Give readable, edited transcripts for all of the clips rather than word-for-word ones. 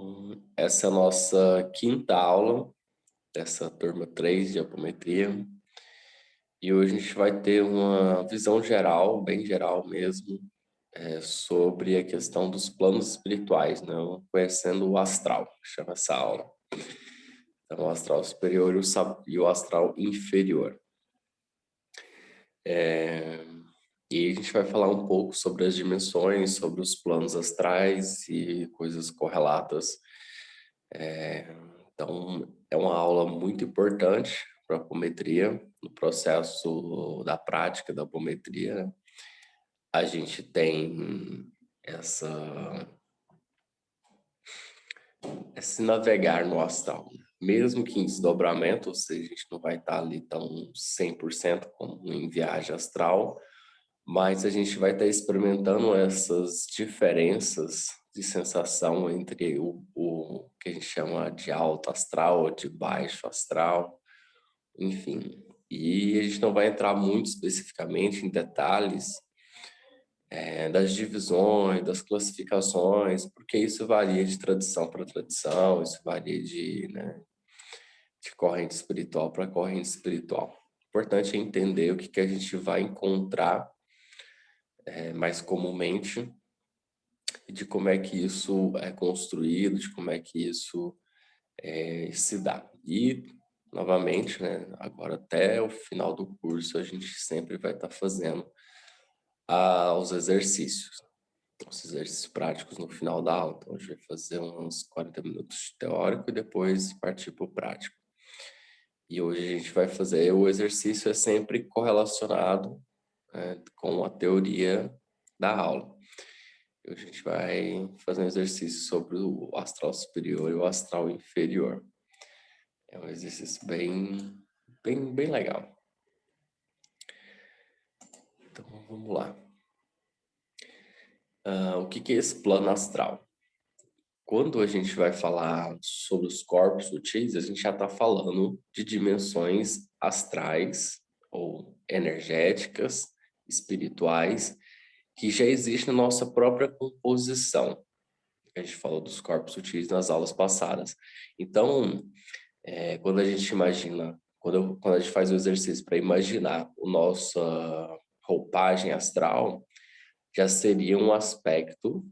Então, essa é a nossa quinta aula dessa turma 3 de apometria. E hoje a gente vai ter uma visão geral, bem geral mesmo, sobre a questão dos planos espirituais, né? Conhecendo o astral, chama essa aula. Então, o astral superior e o astral inferior. E a gente vai falar um pouco sobre as dimensões, sobre os planos astrais e coisas correlatas. Então, é uma aula muito importante para a apometria, no processo da prática da apometria. A gente tem esse navegar no astral, mesmo que em desdobramento, ou seja, a gente não vai estar ali tão 100% como em viagem astral, mas a gente vai estar experimentando essas diferenças de sensação entre o que a gente chama de alto astral, de baixo astral, enfim. E a gente não vai entrar muito especificamente em detalhes das divisões, das classificações, porque isso varia de tradição para tradição, isso varia de corrente espiritual para corrente espiritual. O importante é entender o que a gente vai encontrar mais comumente, de como é que isso é construído, de como é que isso se dá. E, novamente, né, agora até o final do curso, a gente sempre vai estar fazendo os exercícios práticos no final da aula. Então, a gente vai fazer uns 40 minutos de teórico e depois partir para o prático. E hoje a gente vai fazer, o exercício é sempre correlacionado com a teoria da aula. A gente vai fazer um exercício sobre o astral superior e o astral inferior. É um exercício bem legal. Então, vamos lá. O que é esse plano astral? Quando a gente vai falar sobre os corpos sutis, a gente já está falando de dimensões astrais ou energéticas, espirituais, que já existem na nossa própria composição. A gente falou dos corpos sutis nas aulas passadas. Então, quando a gente imagina, quando a gente faz o exercício para imaginar a nossa roupagem astral, já seria um aspecto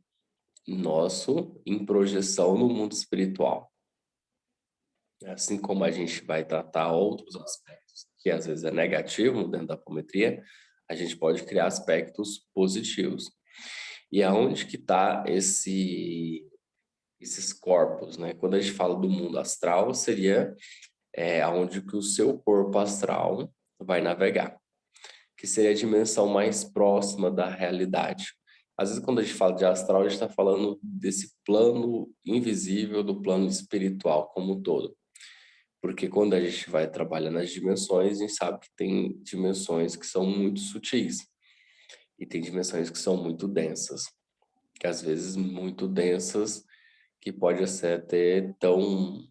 nosso em projeção no mundo espiritual. Assim como a gente vai tratar outros aspectos, que às vezes é negativo dentro da apometria, a gente pode criar aspectos positivos. E aonde que está esses corpos, né? Quando a gente fala do mundo astral, seria aonde que o seu corpo astral vai navegar, que seria a dimensão mais próxima da realidade. Às vezes, quando a gente fala de astral, a gente está falando desse plano invisível, do plano espiritual como um todo. Porque quando a gente vai trabalhar nas dimensões, a gente sabe que tem dimensões que são muito sutis e tem dimensões que são muito densas, que às vezes muito densas, que pode ser até tão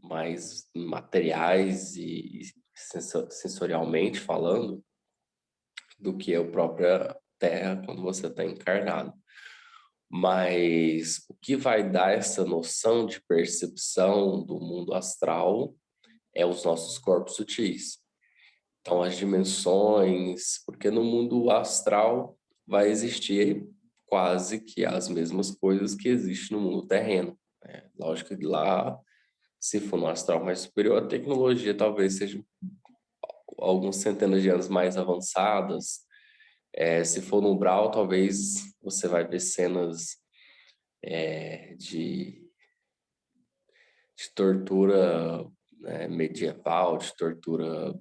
mais materiais e sensorialmente falando, do que a própria Terra quando você está encarnado. Mas o que vai dar essa noção de percepção do mundo astral é os nossos corpos sutis. Então, as dimensões, porque no mundo astral vai existir quase que as mesmas coisas que existem no mundo terreno. Lógico que lá, se for no astral mais superior, a tecnologia talvez seja algumas centenas de anos mais avançadas. Se for no umbral, talvez você vai ver cenas de tortura medieval, de tortura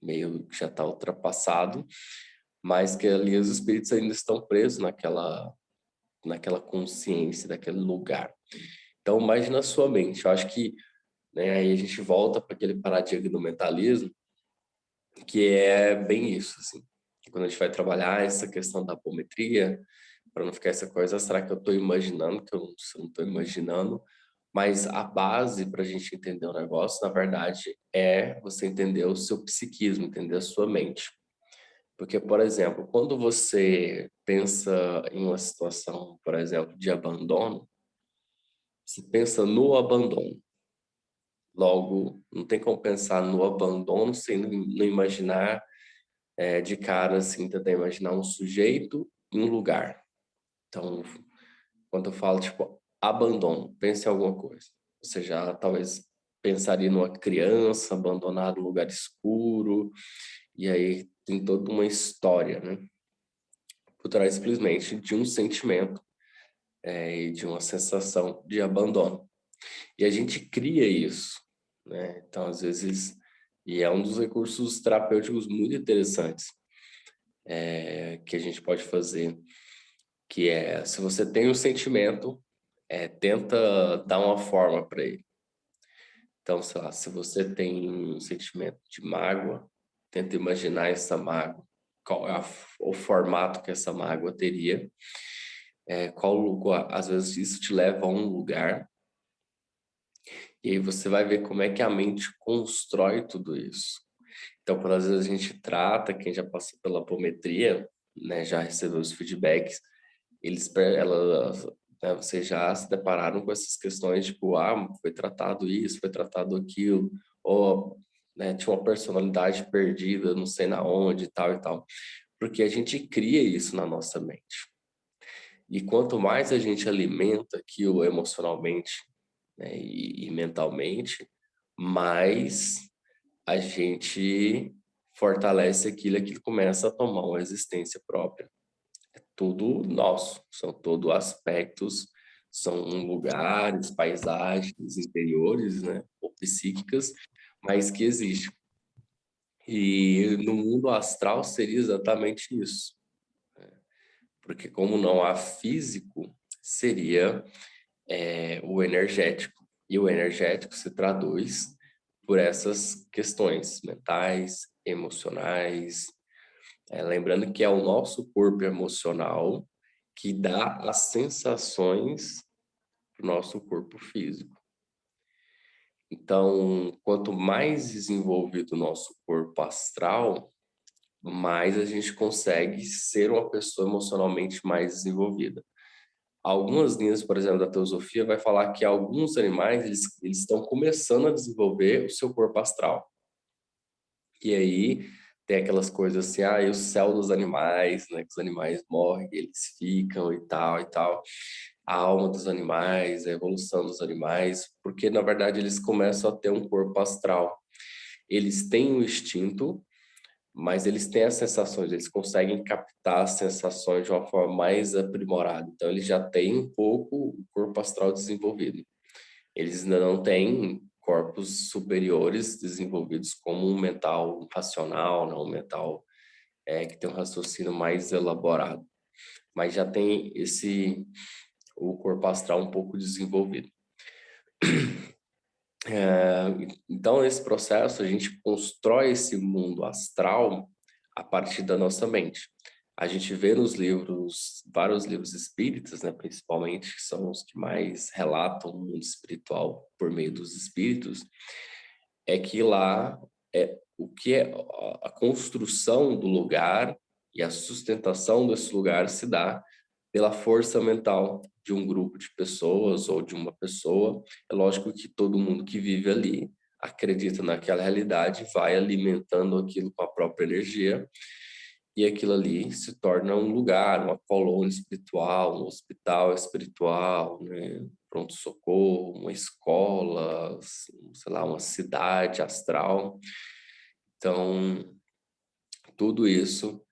meio que já está ultrapassado, mas que ali os espíritos ainda estão presos naquela consciência, daquele lugar. Então, mais na sua mente. Eu acho que aí a gente volta para aquele paradigma do mentalismo, que é bem isso, assim. Quando a gente vai trabalhar essa questão da apometria, para não ficar essa coisa, será que eu estou imaginando, que eu não estou imaginando? Mas a base para a gente entender o negócio, na verdade, é você entender o seu psiquismo, entender a sua mente. Porque, por exemplo, quando você pensa em uma situação, por exemplo, de abandono, Você pensa no abandono. Logo, não tem como pensar no abandono sem não imaginar de cara, assim, tentar imaginar um sujeito e um lugar. Então, quando eu falo, tipo, abandono, pense em alguma coisa. Você já talvez pensaria numa criança abandonada num lugar escuro, e aí tem toda uma história, né? Por trás simplesmente de um sentimento e de uma sensação de abandono. E a gente cria isso, né? Então, às vezes, e é um dos recursos terapêuticos muito interessantes que a gente pode fazer, que é, se você tem um sentimento, tenta dar uma forma para ele. Então, sei lá, se você tem um sentimento de mágoa, tenta imaginar essa mágoa, qual é o formato que essa mágoa teria, qual lugar, às vezes isso te leva a um lugar, e aí você vai ver como é que a mente constrói tudo isso. Então, quando às vezes a gente trata, quem já passou pela apometria, né, já recebeu os feedbacks, vocês já se depararam com essas questões, tipo, foi tratado isso, foi tratado aquilo, ou, né, tinha uma personalidade perdida, não sei na onde, tal e tal. Porque a gente cria isso na nossa mente. E quanto mais a gente alimenta aquilo emocionalmente, né, e mentalmente, mais a gente fortalece aquilo, aquilo começa a tomar uma existência própria. É tudo nosso, são todos aspectos, são lugares, paisagens interiores, né, ou psíquicas, mas que existem. E no mundo astral seria exatamente isso, porque como não há físico, seria o energético. E o energético se traduz por essas questões mentais, emocionais. Lembrando que é o nosso corpo emocional que dá as sensações para o nosso corpo físico. Então, quanto mais desenvolvido o nosso corpo astral, mais a gente consegue ser uma pessoa emocionalmente mais desenvolvida. Algumas linhas, por exemplo, da teosofia vai falar que alguns animais eles estão começando a desenvolver o seu corpo astral. E aí tem aquelas coisas assim, e o céu dos animais, né? Que os animais morrem, eles ficam e tal e tal. A alma dos animais, a evolução dos animais, porque na verdade eles começam a ter um corpo astral. Eles têm o instinto, mas eles têm as sensações, eles conseguem captar as sensações de uma forma mais aprimorada. Então, eles já têm um pouco o corpo astral desenvolvido. Eles ainda não têm corpos superiores desenvolvidos como um mental racional, não um mental que tem um raciocínio mais elaborado, mas já tem o corpo astral um pouco desenvolvido. Então, nesse processo, a gente constrói esse mundo astral a partir da nossa mente. A gente vê nos livros, vários livros espíritas, né, principalmente, que são os que mais relatam o mundo espiritual por meio dos espíritos, é que lá o que é a construção do lugar e a sustentação desse lugar se dá pela força mental de um grupo de pessoas ou de uma pessoa. É lógico que todo mundo que vive ali acredita naquela realidade, vai alimentando aquilo com a própria energia, e aquilo ali se torna um lugar, uma colônia espiritual, um hospital espiritual, né? Pronto-socorro, uma escola, sei lá, uma cidade astral. Então, tudo isso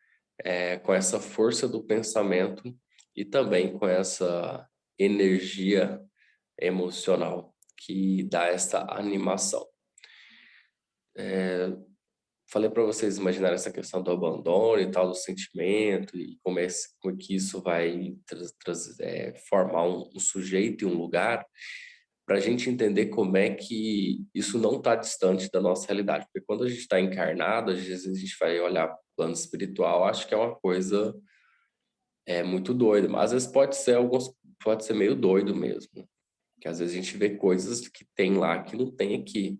com essa força do pensamento e também com essa energia emocional que dá essa animação. Falei para vocês imaginarem essa questão do abandono e tal, do sentimento, e como que isso vai formar um sujeito e um lugar, para a gente entender como é que isso não está distante da nossa realidade. Porque quando a gente está encarnado, às vezes a gente vai olhar para o plano espiritual, acho que é uma coisa muito doida, mas às vezes pode ser meio doido mesmo, que às vezes a gente vê coisas que tem lá que não tem aqui,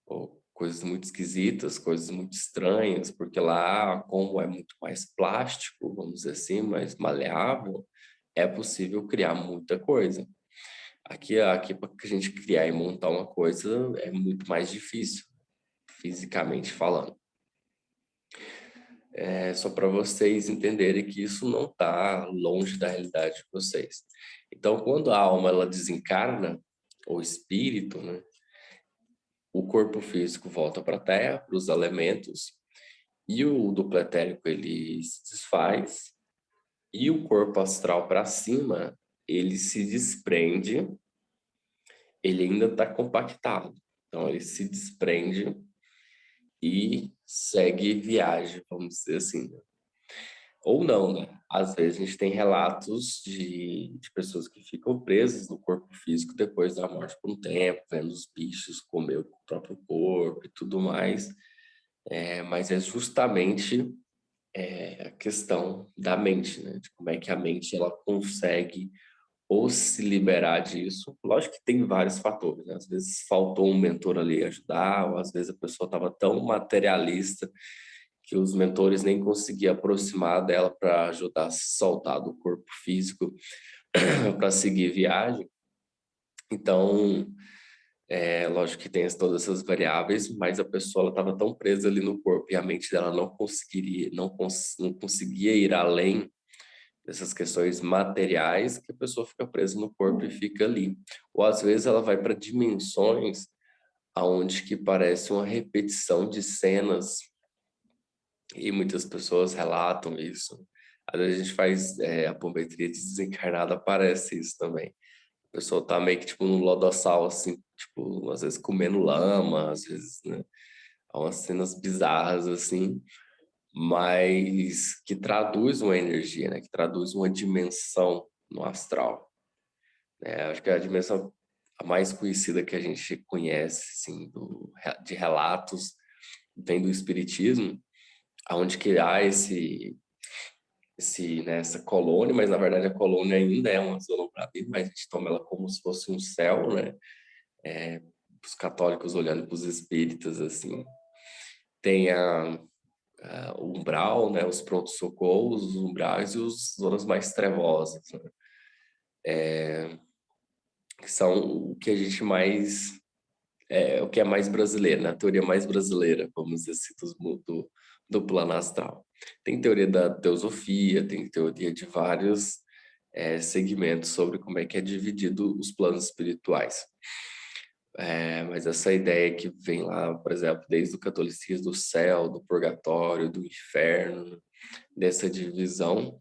ou coisas muito esquisitas, coisas muito estranhas, porque lá, como é muito mais plástico, vamos dizer assim, mais maleável, é possível criar muita coisa. Aqui para a gente criar e montar uma coisa é muito mais difícil, fisicamente falando. É só para vocês entenderem que isso não está longe da realidade de vocês. Então, quando a alma ela desencarna, o espírito, né, o corpo físico volta para a Terra, para os elementos, e o duplo etérico ele se desfaz, e o corpo astral para cima, ele se desprende, ele ainda está compactado. Então, ele se desprende e segue viagem, vamos dizer assim, né? Ou não, né? Às vezes a gente tem relatos de pessoas que ficam presas no corpo físico depois da morte por um tempo, vendo os bichos comer o próprio corpo e tudo mais. Mas é justamente a questão da mente, né? De como é que a mente ela consegue ou se liberar disso. Lógico que tem vários fatores, né? Às vezes faltou um mentor ali ajudar, ou às vezes a pessoa estava tão materialista que os mentores nem conseguiam aproximar dela para ajudar a se soltar do corpo físico para seguir viagem. Então, lógico que tem todas essas variáveis, mas a pessoa estava tão presa ali no corpo e a mente dela não conseguia ir além dessas questões materiais que a pessoa fica presa no corpo e fica ali. Ou às vezes ela vai para dimensões aonde que parece uma repetição de cenas e muitas pessoas relatam isso. Às vezes a gente faz apometria de desencarnada, aparece isso também. A pessoa tá meio que tipo no lodossal, assim, tipo, às vezes comendo lama, às vezes, né? Há umas cenas bizarras, assim, mas que traduz uma energia, né? Que traduz uma dimensão no astral, né? Acho que é a dimensão a mais conhecida que a gente conhece, assim, de relatos, vem do espiritismo, aonde que há né, essa colônia, mas na verdade a colônia ainda é uma zona para vida, mas a gente toma ela como se fosse um céu, né? Os católicos olhando para os espíritas, assim. Tem o umbral, né? Os prontos-socorros, os umbrais e as zonas mais trevosas, né? Que são o que a gente mais... o que é mais brasileiro, né? A teoria mais brasileira, vamos dizer assim, do plano astral. Tem teoria da teosofia, tem teoria de vários segmentos sobre como é que é dividido os planos espirituais. Mas essa ideia que vem lá, por exemplo, desde o catolicismo, do céu, do purgatório, do inferno, dessa divisão.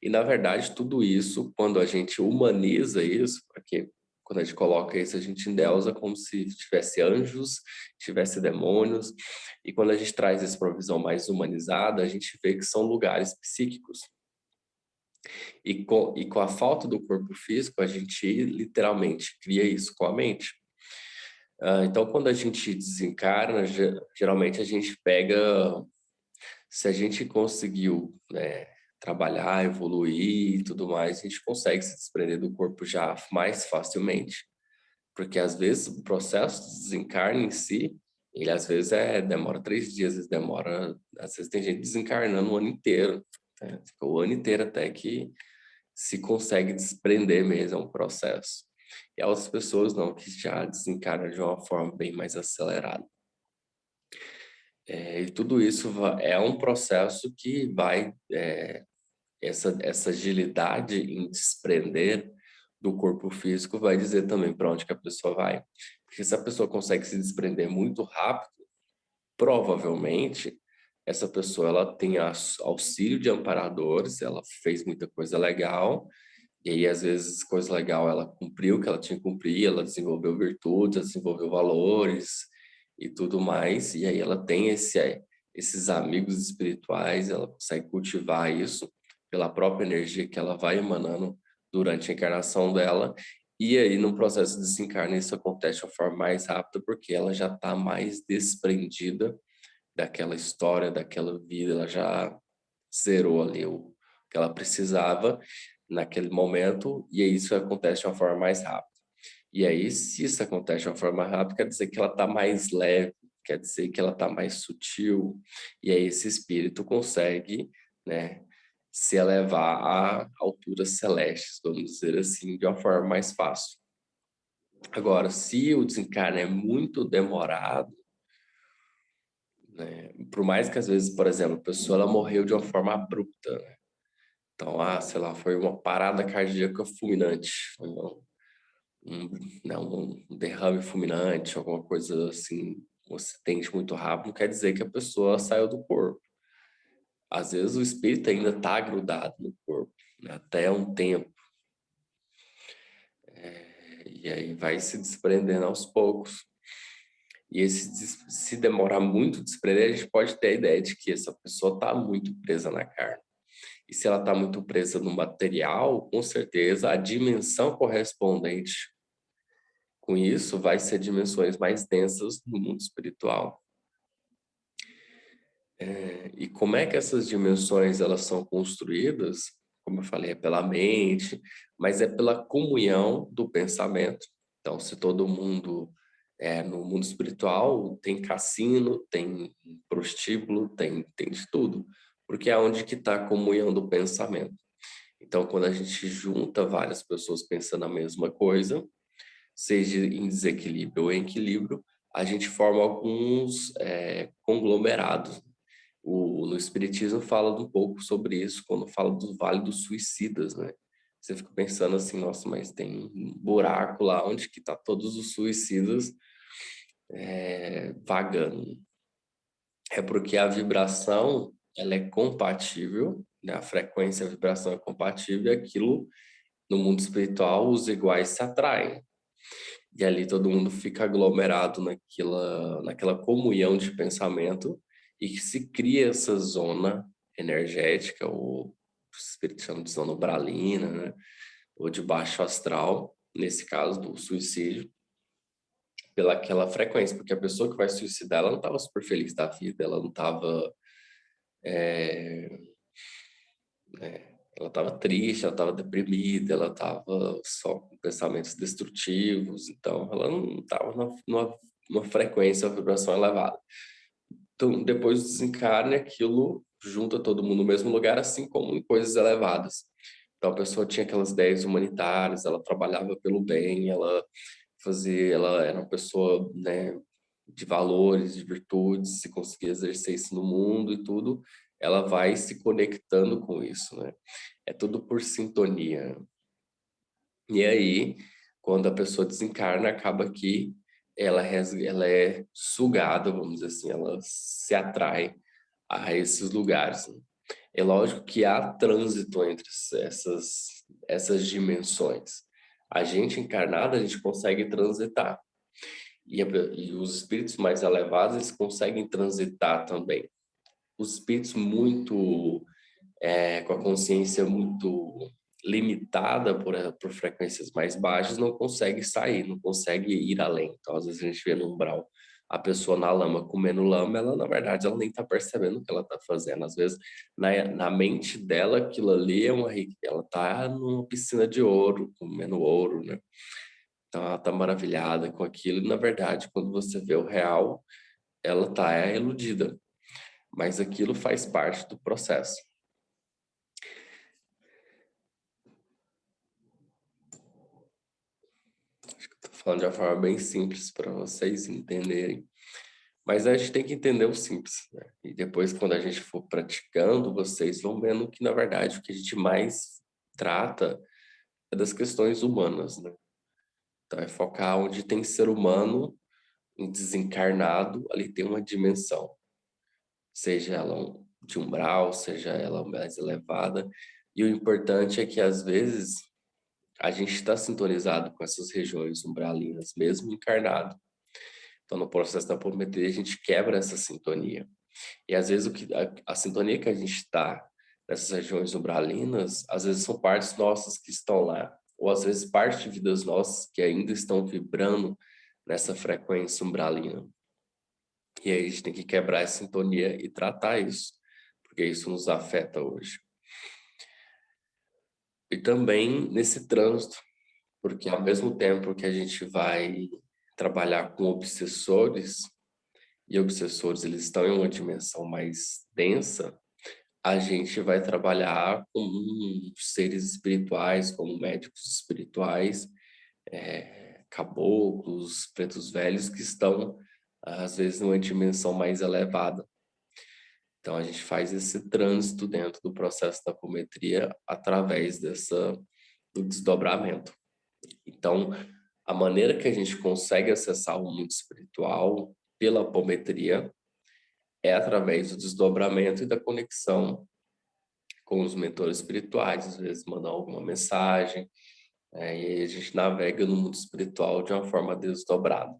E, na verdade, tudo isso, quando a gente humaniza isso, porque quando a gente coloca isso, a gente endeusa como se tivesse anjos, tivesse demônios, e quando a gente traz isso para uma visão mais humanizada, a gente vê que são lugares psíquicos. E com a falta do corpo físico, a gente literalmente cria isso com a mente. Então, quando a gente desencarna, geralmente a gente pega, se a gente conseguiu, né, trabalhar, evoluir e tudo mais, a gente consegue se desprender do corpo já mais facilmente. Porque às vezes o processo de desencarne em si, ele às vezes demora 3 dias, às vezes tem gente desencarnando o ano inteiro, né? Fica o ano inteiro até que se consegue desprender mesmo, é um processo. E há outras pessoas não, que já desencarnam de uma forma bem mais acelerada. E tudo isso é um processo que vai, essa agilidade em desprender do corpo físico vai dizer também para onde que a pessoa vai. Porque se a pessoa consegue se desprender muito rápido, provavelmente essa pessoa ela tem auxílio de amparadores, ela fez muita coisa legal, e aí às vezes coisa legal ela cumpriu o que ela tinha que cumprir, ela desenvolveu virtudes, ela desenvolveu valores e tudo mais, e aí ela tem esses amigos espirituais, ela consegue cultivar isso pela própria energia que ela vai emanando durante a encarnação dela, e aí no processo de desencarne isso acontece de uma forma mais rápida, porque ela já está mais desprendida daquela história, daquela vida, ela já zerou ali o que ela precisava naquele momento, e aí isso acontece de uma forma mais rápida. E aí, se isso acontece de uma forma rápida, quer dizer que ela está mais leve, quer dizer que ela está mais sutil, e aí esse espírito consegue, né, se elevar a alturas celestes, vamos dizer assim, de uma forma mais fácil. Agora, se o desencarne é muito demorado, né, por mais que às vezes, por exemplo, a pessoa ela morreu de uma forma abrupta, né? Então, sei lá, foi uma parada cardíaca fulminante, um, né, um derrame fulminante, alguma coisa assim, um acidente muito rápido, não quer dizer que a pessoa saiu do corpo. Às vezes o espírito ainda está grudado no corpo, né, até um tempo. E aí vai se desprendendo aos poucos. E se demorar muito desprender, a gente pode ter a ideia de que essa pessoa está muito presa na carne. E se ela está muito presa no material, com certeza a dimensão correspondente com isso vai ser dimensões mais densas no mundo espiritual. E como é que essas dimensões elas são construídas? Como eu falei, é pela mente, mas é pela comunhão do pensamento. Então, se todo mundo no mundo espiritual tem cassino, tem prostíbulo, tem de tudo, porque é onde que está a comunhão do pensamento. Então, quando a gente junta várias pessoas pensando a mesma coisa, seja em desequilíbrio ou em equilíbrio, a gente forma alguns conglomerados. No Espiritismo fala um pouco sobre isso quando fala do Vale dos Suicidas, né? Você fica pensando assim, nossa, mas tem um buraco lá onde que tá todos os suicidas vagando. É porque a vibração, ela é compatível, né? A frequência e a vibração é compatível e aquilo, no mundo espiritual, os iguais se atraem. E ali todo mundo fica aglomerado naquela comunhão de pensamento e que se cria essa zona energética, ou o espírito chama de zona umbralina, né? Ou de baixo astral, nesse caso do suicídio, pelaquela frequência, porque a pessoa que vai suicidar, ela não estava super feliz da vida, ela não estava, ela estava triste, ela estava deprimida, ela estava só com pensamentos destrutivos, então ela não estava numa frequência, uma vibração elevada. Então, depois do desencarne, aquilo junta todo mundo no mesmo lugar, assim como em coisas elevadas. Então, a pessoa tinha aquelas ideias humanitárias, ela trabalhava pelo bem, ela era uma pessoa, né, de valores, de virtudes, se conseguir exercer isso no mundo e tudo, ela vai se conectando com isso, né? É tudo por sintonia. E aí, quando a pessoa desencarna, acaba que ela é sugada, vamos dizer assim, ela se atrai a esses lugares, né? É lógico que há trânsito entre essas dimensões. A gente encarnado, a gente consegue transitar. E os espíritos mais elevados, eles conseguem transitar também. Os espíritos com a consciência muito limitada por frequências mais baixas, não consegue sair, não consegue ir além. Então, às vezes a gente vê no umbral a pessoa na lama comendo lama, ela, na verdade, ela nem está percebendo o que ela está fazendo. Às vezes, na mente dela, aquilo ali é ela está numa piscina de ouro, comendo ouro, né? Então, ela está maravilhada com aquilo, e, na verdade, quando você vê o real, ela está iludida. Mas aquilo faz parte do processo. Tô falando de uma forma bem simples para vocês entenderem. Mas a gente tem que entender o simples, né? E depois, quando a gente for praticando, vocês vão vendo que, na verdade, o que a gente mais trata é das questões humanas, né? Então, é focar onde tem ser humano, um desencarnado, ali tem uma dimensão. Seja ela de umbral, seja ela mais elevada. E o importante é que, às vezes, a gente está sintonizado com essas regiões umbralinas, mesmo encarnado. Então, no processo da apometria, a gente quebra essa sintonia. E às vezes a sintonia que a gente está nessas regiões umbralinas, às vezes são partes nossas que estão lá, ou às vezes parte de vidas nossas que ainda estão vibrando nessa frequência umbralina. E aí a gente tem que quebrar essa sintonia e tratar isso, porque isso nos afeta hoje. E também nesse trânsito, porque ao mesmo tempo que a gente vai trabalhar com obsessores, e obsessores eles estão em uma dimensão mais densa, a gente vai trabalhar com seres espirituais, como médicos espirituais, caboclos, pretos velhos que estão, às vezes, numa dimensão mais elevada. Então, a gente faz esse trânsito dentro do processo da apometria através do desdobramento. Então, a maneira que a gente consegue acessar o mundo espiritual pela apometria é através do desdobramento e da conexão com os mentores espirituais, às vezes mandar alguma mensagem, e aí a gente navega no mundo espiritual de uma forma desdobrada,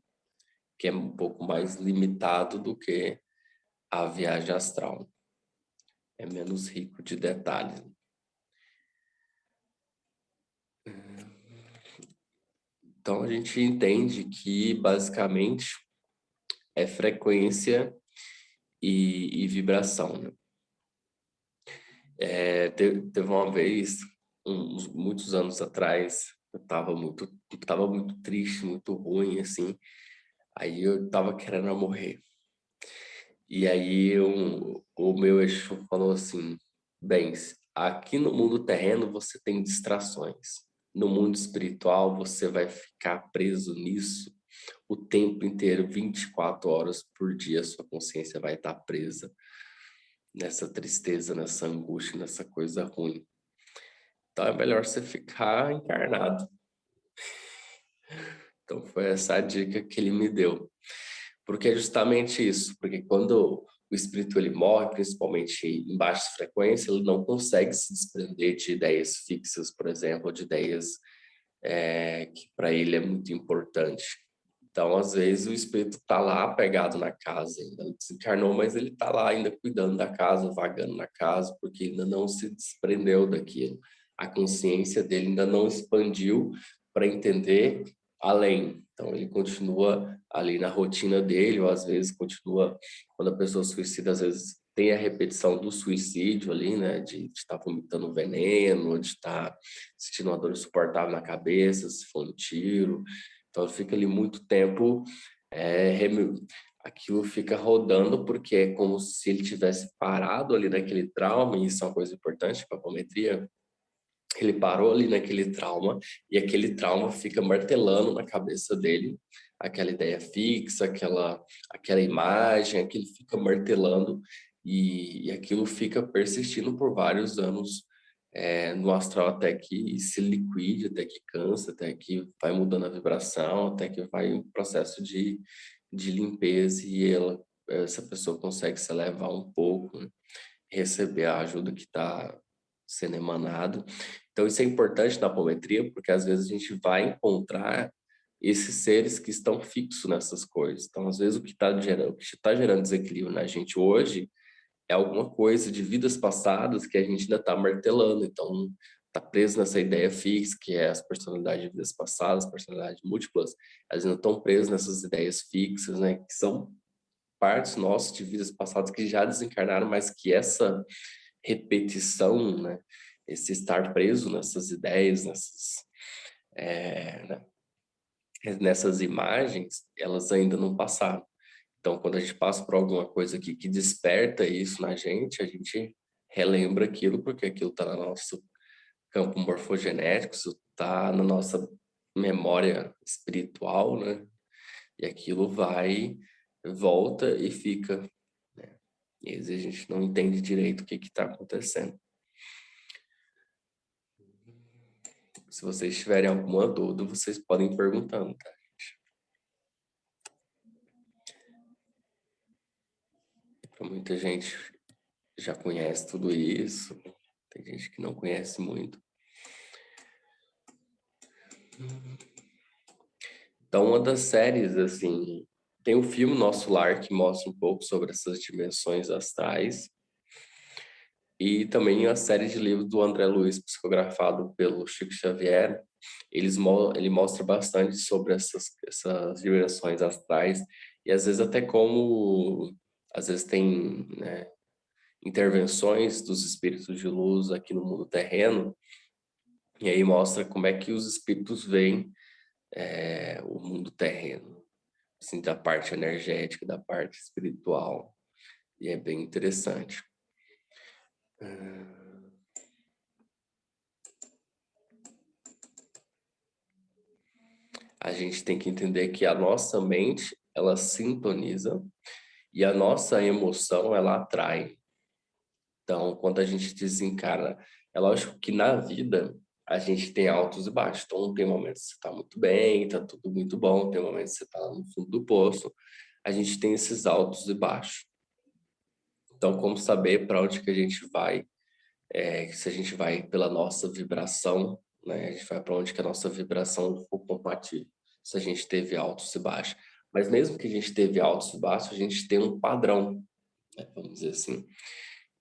que é um pouco mais limitado do que a viagem astral. É menos rico de detalhes. Então a gente entende que basicamente é frequência e vibração, né? Teve uma vez, muitos anos atrás, eu tava muito triste, muito ruim, assim. Aí eu tava querendo morrer. E aí o meu eixo falou assim, bem, aqui no mundo terreno você tem distrações. No mundo espiritual você vai ficar preso nisso o tempo inteiro, 24 horas por dia, sua consciência vai estar presa nessa tristeza, nessa angústia, nessa coisa ruim. Então é melhor você ficar encarnado. Então foi essa a dica que ele me deu. Porque é justamente isso, porque quando o espírito ele morre, principalmente em baixa frequência, ele não consegue se desprender de ideias fixas, por exemplo, de ideias que para ele é muito importante. Então, às vezes, o espírito está lá pegado na casa, ainda não desencarnou, mas ele está lá ainda cuidando da casa, vagando na casa, porque ainda não se desprendeu daquilo. A consciência dele ainda não expandiu para entender além. Então, ele continua ali na rotina dele, ou às vezes continua, quando a pessoa suicida, às vezes tem a repetição do suicídio ali, né, de estar vomitando veneno, de estar sentindo uma dor insuportável na cabeça, se for um tiro. Então fica ali muito tempo, aquilo fica rodando, porque é como se ele tivesse parado ali naquele trauma, e isso é uma coisa importante para a apometria. Ele parou ali naquele trauma, e aquele trauma fica martelando na cabeça dele, aquela ideia fixa, aquela imagem, aquilo fica martelando, e aquilo fica persistindo por vários anos no astral, até que se liquide, até que cansa, até que vai mudando a vibração, até que vai um processo de limpeza, e essa pessoa consegue se elevar um pouco, né? Receber a ajuda que está sendo emanado. Então, isso é importante na apometria, porque às vezes a gente vai encontrar esses seres que estão fixos nessas coisas. Então, às vezes, o que está gerando desequilíbrio na gente hoje é alguma coisa de vidas passadas que a gente ainda está martelando. Então, está preso nessa ideia fixa, que é as personalidades de vidas passadas, personalidades múltiplas, elas ainda estão presas nessas ideias fixas, né, que são partes nossas de vidas passadas que já desencarnaram, mas que essa repetição, né, esse estar preso nessas ideias, né, nessas imagens, elas ainda não passaram. Então, quando a gente passa por alguma coisa aqui que desperta isso na gente, a gente relembra aquilo, porque aquilo está no nosso campo morfogenético, isso está na nossa memória espiritual, né? E aquilo vai, volta e fica, né? E às vezes a gente não entende direito o que está acontecendo. Se vocês tiverem alguma dúvida, vocês podem ir perguntando, tá? Para muita gente já conhece tudo isso, tem gente que não conhece muito. Então, uma das séries, assim, tem o filme Nosso Lar, que mostra um pouco sobre essas dimensões astrais, e também a série de livros do André Luiz, psicografado pelo Chico Xavier. Ele mostra bastante sobre essas dimensões astrais, e às vezes até como, às vezes tem, né, intervenções dos espíritos de luz aqui no mundo terreno, e aí mostra como é que os espíritos veem o mundo terreno, assim, da parte energética, da parte espiritual, e é bem interessante. a gente tem que entender que a nossa mente, ela sintoniza e a nossa emoção, ela atrai. Então, quando a gente desencarna, é lógico que na vida a gente tem altos e baixos. Então, tem momentos que você está muito bem, está tudo muito bom, tem momentos que você está no fundo do poço. A gente tem esses altos e baixos. Então, como saber para onde que a gente vai? Se a gente vai pela nossa vibração, né? A gente vai para onde que a nossa vibração for compatível. Se a gente teve altos e baixos. Mas mesmo que a gente teve altos e baixos, a gente tem um padrão, né? Vamos dizer assim.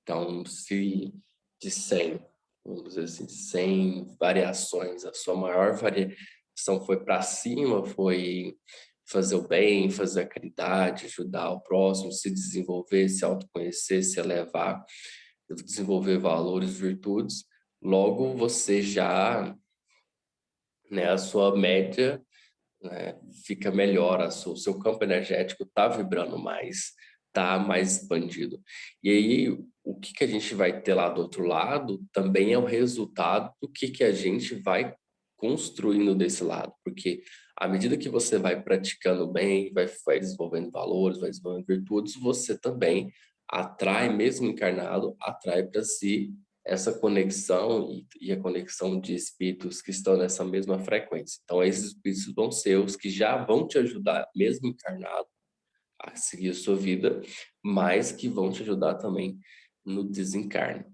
Então, se de 100, vamos dizer assim, 100 variações, a sua maior variação foi para cima, foi fazer o bem, fazer a caridade, ajudar o próximo, se desenvolver, se autoconhecer, se elevar, desenvolver valores, virtudes, logo você já, né, a sua média, né, fica melhor, o seu campo energético está vibrando mais, está mais expandido. E aí, o que que a gente vai ter lá do outro lado também é o resultado do que a gente vai construindo desse lado, porque à medida que você vai praticando bem, vai desenvolvendo valores, vai desenvolvendo virtudes, você também atrai, mesmo encarnado, atrai para si essa conexão e a conexão de espíritos que estão nessa mesma frequência. Então, esses espíritos vão ser os que já vão te ajudar, mesmo encarnado, a seguir a sua vida, mas que vão te ajudar também no desencarne.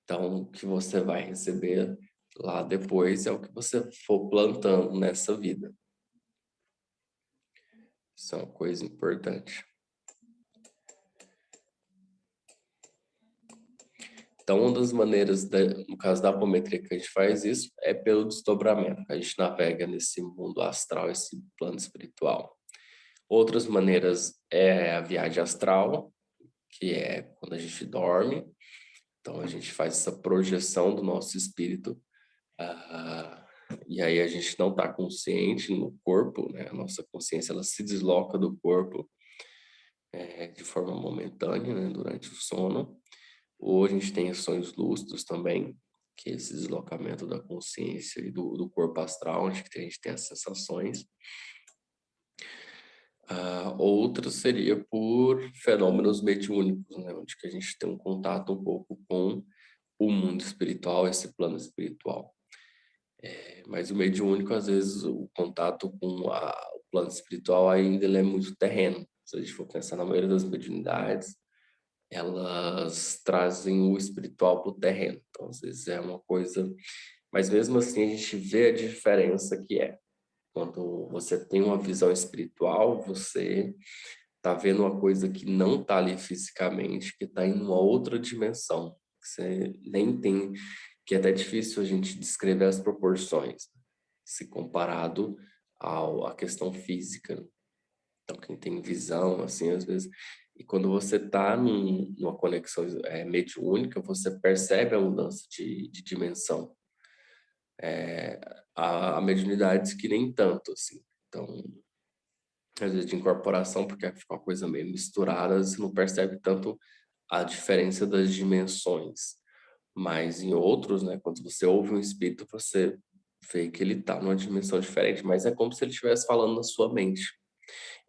Então, o que você vai receber lá depois é o que você for plantando nessa vida. Isso é uma coisa importante. Então, uma das maneiras, no caso da apometria, que a gente faz isso é pelo desdobramento, que a gente navega nesse mundo astral, esse plano espiritual. Outras maneiras é a viagem astral, que é quando a gente dorme. Então, a gente faz essa projeção do nosso espírito, e aí a gente não está consciente no corpo, né? A nossa consciência, ela se desloca do corpo de forma momentânea, né? Durante o sono. Ou a gente tem sonhos lúcidos também, que é esse deslocamento da consciência e do corpo astral, onde a gente tem as sensações. Outra seria por fenômenos mediúnicos, né? Onde que a gente tem um contato um pouco com o mundo espiritual, esse plano espiritual. Mas o mediúnico, às vezes, o contato com o plano espiritual ainda ele é muito terreno. Se a gente for pensar na maioria das mediunidades, elas trazem o espiritual para o terreno. Então, às vezes é uma coisa... Mas mesmo assim, a gente vê a diferença que é. Quando você tem uma visão espiritual, você está vendo uma coisa que não está ali fisicamente, que está em uma outra dimensão. Que você nem tem... Que é até difícil a gente descrever as proporções, se comparado à questão física. Então, quem tem visão, assim, às vezes... E quando você está numa conexão mediúnica, você percebe a mudança de dimensão. Há mediunidades que nem tanto, assim. Então, às vezes de incorporação, porque fica uma coisa meio misturada, você não percebe tanto a diferença das dimensões. Mas em outros, né, quando você ouve um espírito, você vê que ele está numa dimensão diferente, mas é como se ele estivesse falando na sua mente.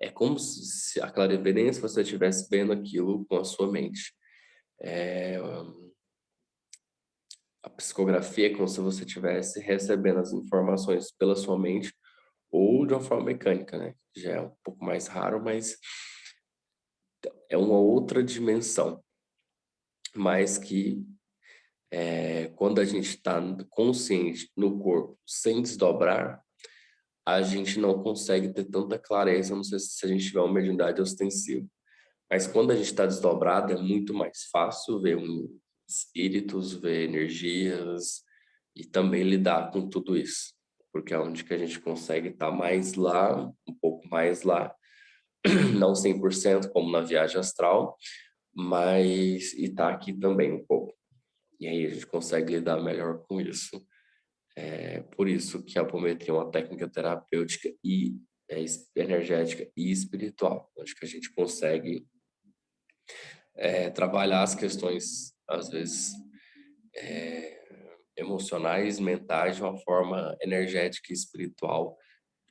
É como se a clarividência você estivesse vendo aquilo com a sua mente. A psicografia é como se você estivesse recebendo as informações pela sua mente ou de uma forma mecânica, né? Já é um pouco mais raro, mas é uma outra dimensão. Mas que quando a gente está consciente no corpo, sem desdobrar, a gente não consegue ter tanta clareza, não sei se a gente tiver uma mediunidade ostensiva. Mas quando a gente está desdobrado, é muito mais fácil ver espíritos, ver energias e também lidar com tudo isso. Porque é onde que a gente consegue estar mais lá, um pouco mais lá, não 100% como na viagem astral, mas e tá aqui também um pouco. E aí a gente consegue lidar melhor com isso. É por isso que a apometria é uma técnica terapêutica e energética e espiritual, onde que a gente consegue trabalhar as questões, às vezes, emocionais, mentais, de uma forma energética e espiritual,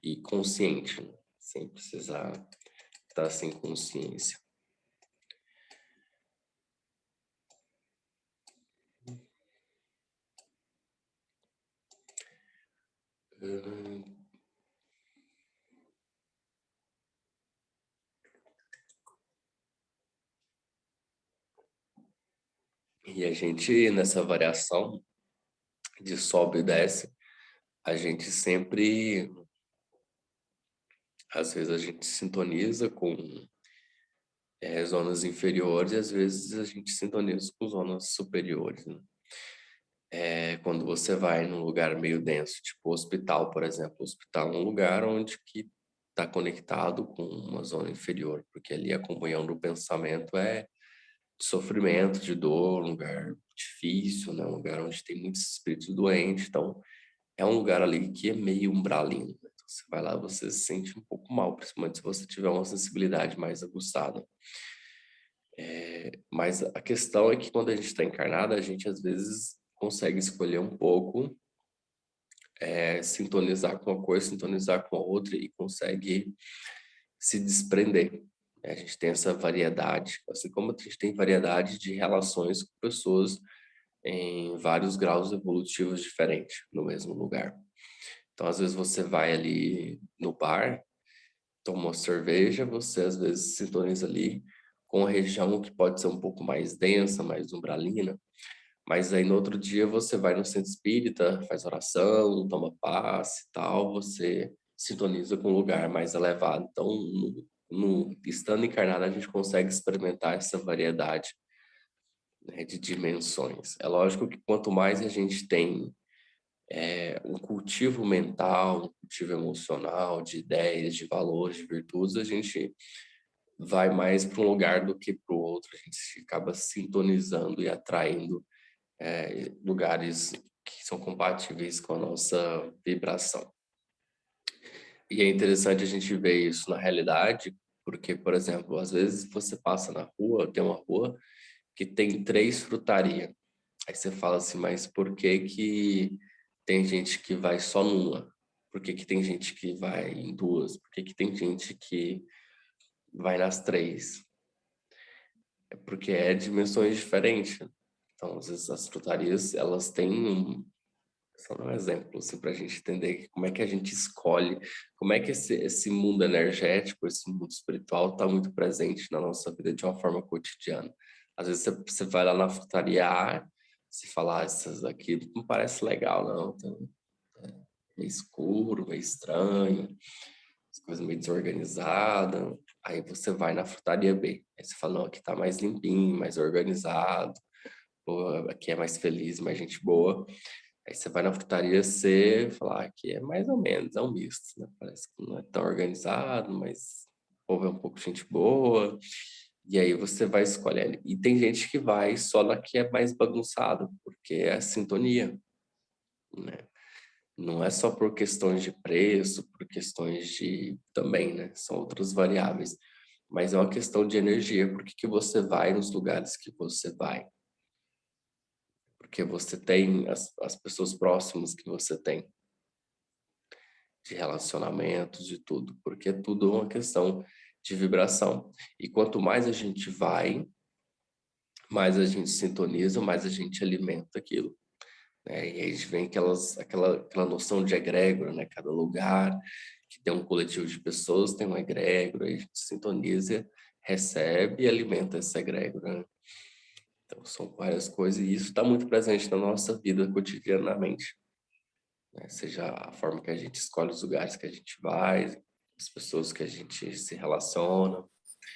e consciente, né? Sem precisar estar sem consciência. E a gente, nessa variação de sobe e desce, a gente sempre, às vezes a gente sintoniza com zonas inferiores e às vezes a gente sintoniza com zonas superiores, né? Quando você vai num lugar meio denso, tipo hospital, por exemplo. O hospital é um lugar onde que está conectado com uma zona inferior, porque ali a comunhão do pensamento é de sofrimento, de dor, um lugar difícil, né? Um lugar onde tem muitos espíritos doentes, então é um lugar ali que é meio umbralino, né? Então, você vai lá, você se sente um pouco mal, principalmente se você tiver uma sensibilidade mais aguçada. Mas a questão é que quando a gente está encarnado, a gente às vezes consegue escolher um pouco, sintonizar com uma coisa, sintonizar com a outra e consegue se desprender. A gente tem essa variedade, assim como a gente tem variedade de relações com pessoas em vários graus evolutivos diferentes no mesmo lugar. Então, às vezes você vai ali no bar, toma uma cerveja, você às vezes sintoniza ali com a região que pode ser um pouco mais densa, mais umbralina, mas aí no outro dia você vai no centro espírita, faz oração, toma passe e tal, você sintoniza com um lugar mais elevado. Então, estando encarnado, a gente consegue experimentar essa variedade, né, de dimensões. É lógico que quanto mais a gente tem um cultivo mental, um cultivo emocional, de ideias, de valores, de virtudes, a gente vai mais para um lugar do que para o outro. A gente acaba sintonizando e atraindo lugares que são compatíveis com a nossa vibração. E é interessante a gente ver isso na realidade, porque, por exemplo, às vezes você passa na rua, tem uma rua que tem 3 frutarias. Aí você fala assim, mas por que que tem gente que vai só numa? Por que que tem gente que vai em 2? Por que que tem gente que vai nas 3? É porque é dimensões diferentes. Então, às vezes as frutarias, elas têm só um exemplo, assim, para a gente entender como é que a gente escolhe, como é que esse mundo energético, esse mundo espiritual está muito presente na nossa vida de uma forma cotidiana. Às vezes você vai lá na frutaria A, se falar, essas aqui não parece legal, não. Então, meio escuro, meio estranho, as coisas meio desorganizadas. Aí você vai na frutaria B. Aí você fala, não, aqui tá mais limpinho, mais organizado, pô, aqui é mais feliz, mais gente boa. Aí você vai na frutaria C e fala, aqui é mais ou menos, é um misto, né? Parece que não é tão organizado, mas o povo é um pouco gente boa. E aí você vai escolhendo. E tem gente que vai só na que é mais bagunçado, porque é a sintonia, né? Não é só por questões de preço, por questões de também, né? São outras variáveis. Mas é uma questão de energia. Por que que você vai nos lugares que você vai? Porque você tem as pessoas próximas que você tem, de relacionamentos, de tudo. Porque tudo é uma questão de vibração. E quanto mais a gente vai, mais a gente sintoniza, mais a gente alimenta aquilo, né? E aí a gente vem aquela noção de egrégora, né? Cada lugar que tem um coletivo de pessoas tem uma egrégora, aí a gente sintoniza, recebe e alimenta essa egrégora, né? Então são várias coisas e isso está muito presente na nossa vida cotidianamente, né? Seja a forma que a gente escolhe os lugares que a gente vai, as pessoas que a gente se relaciona.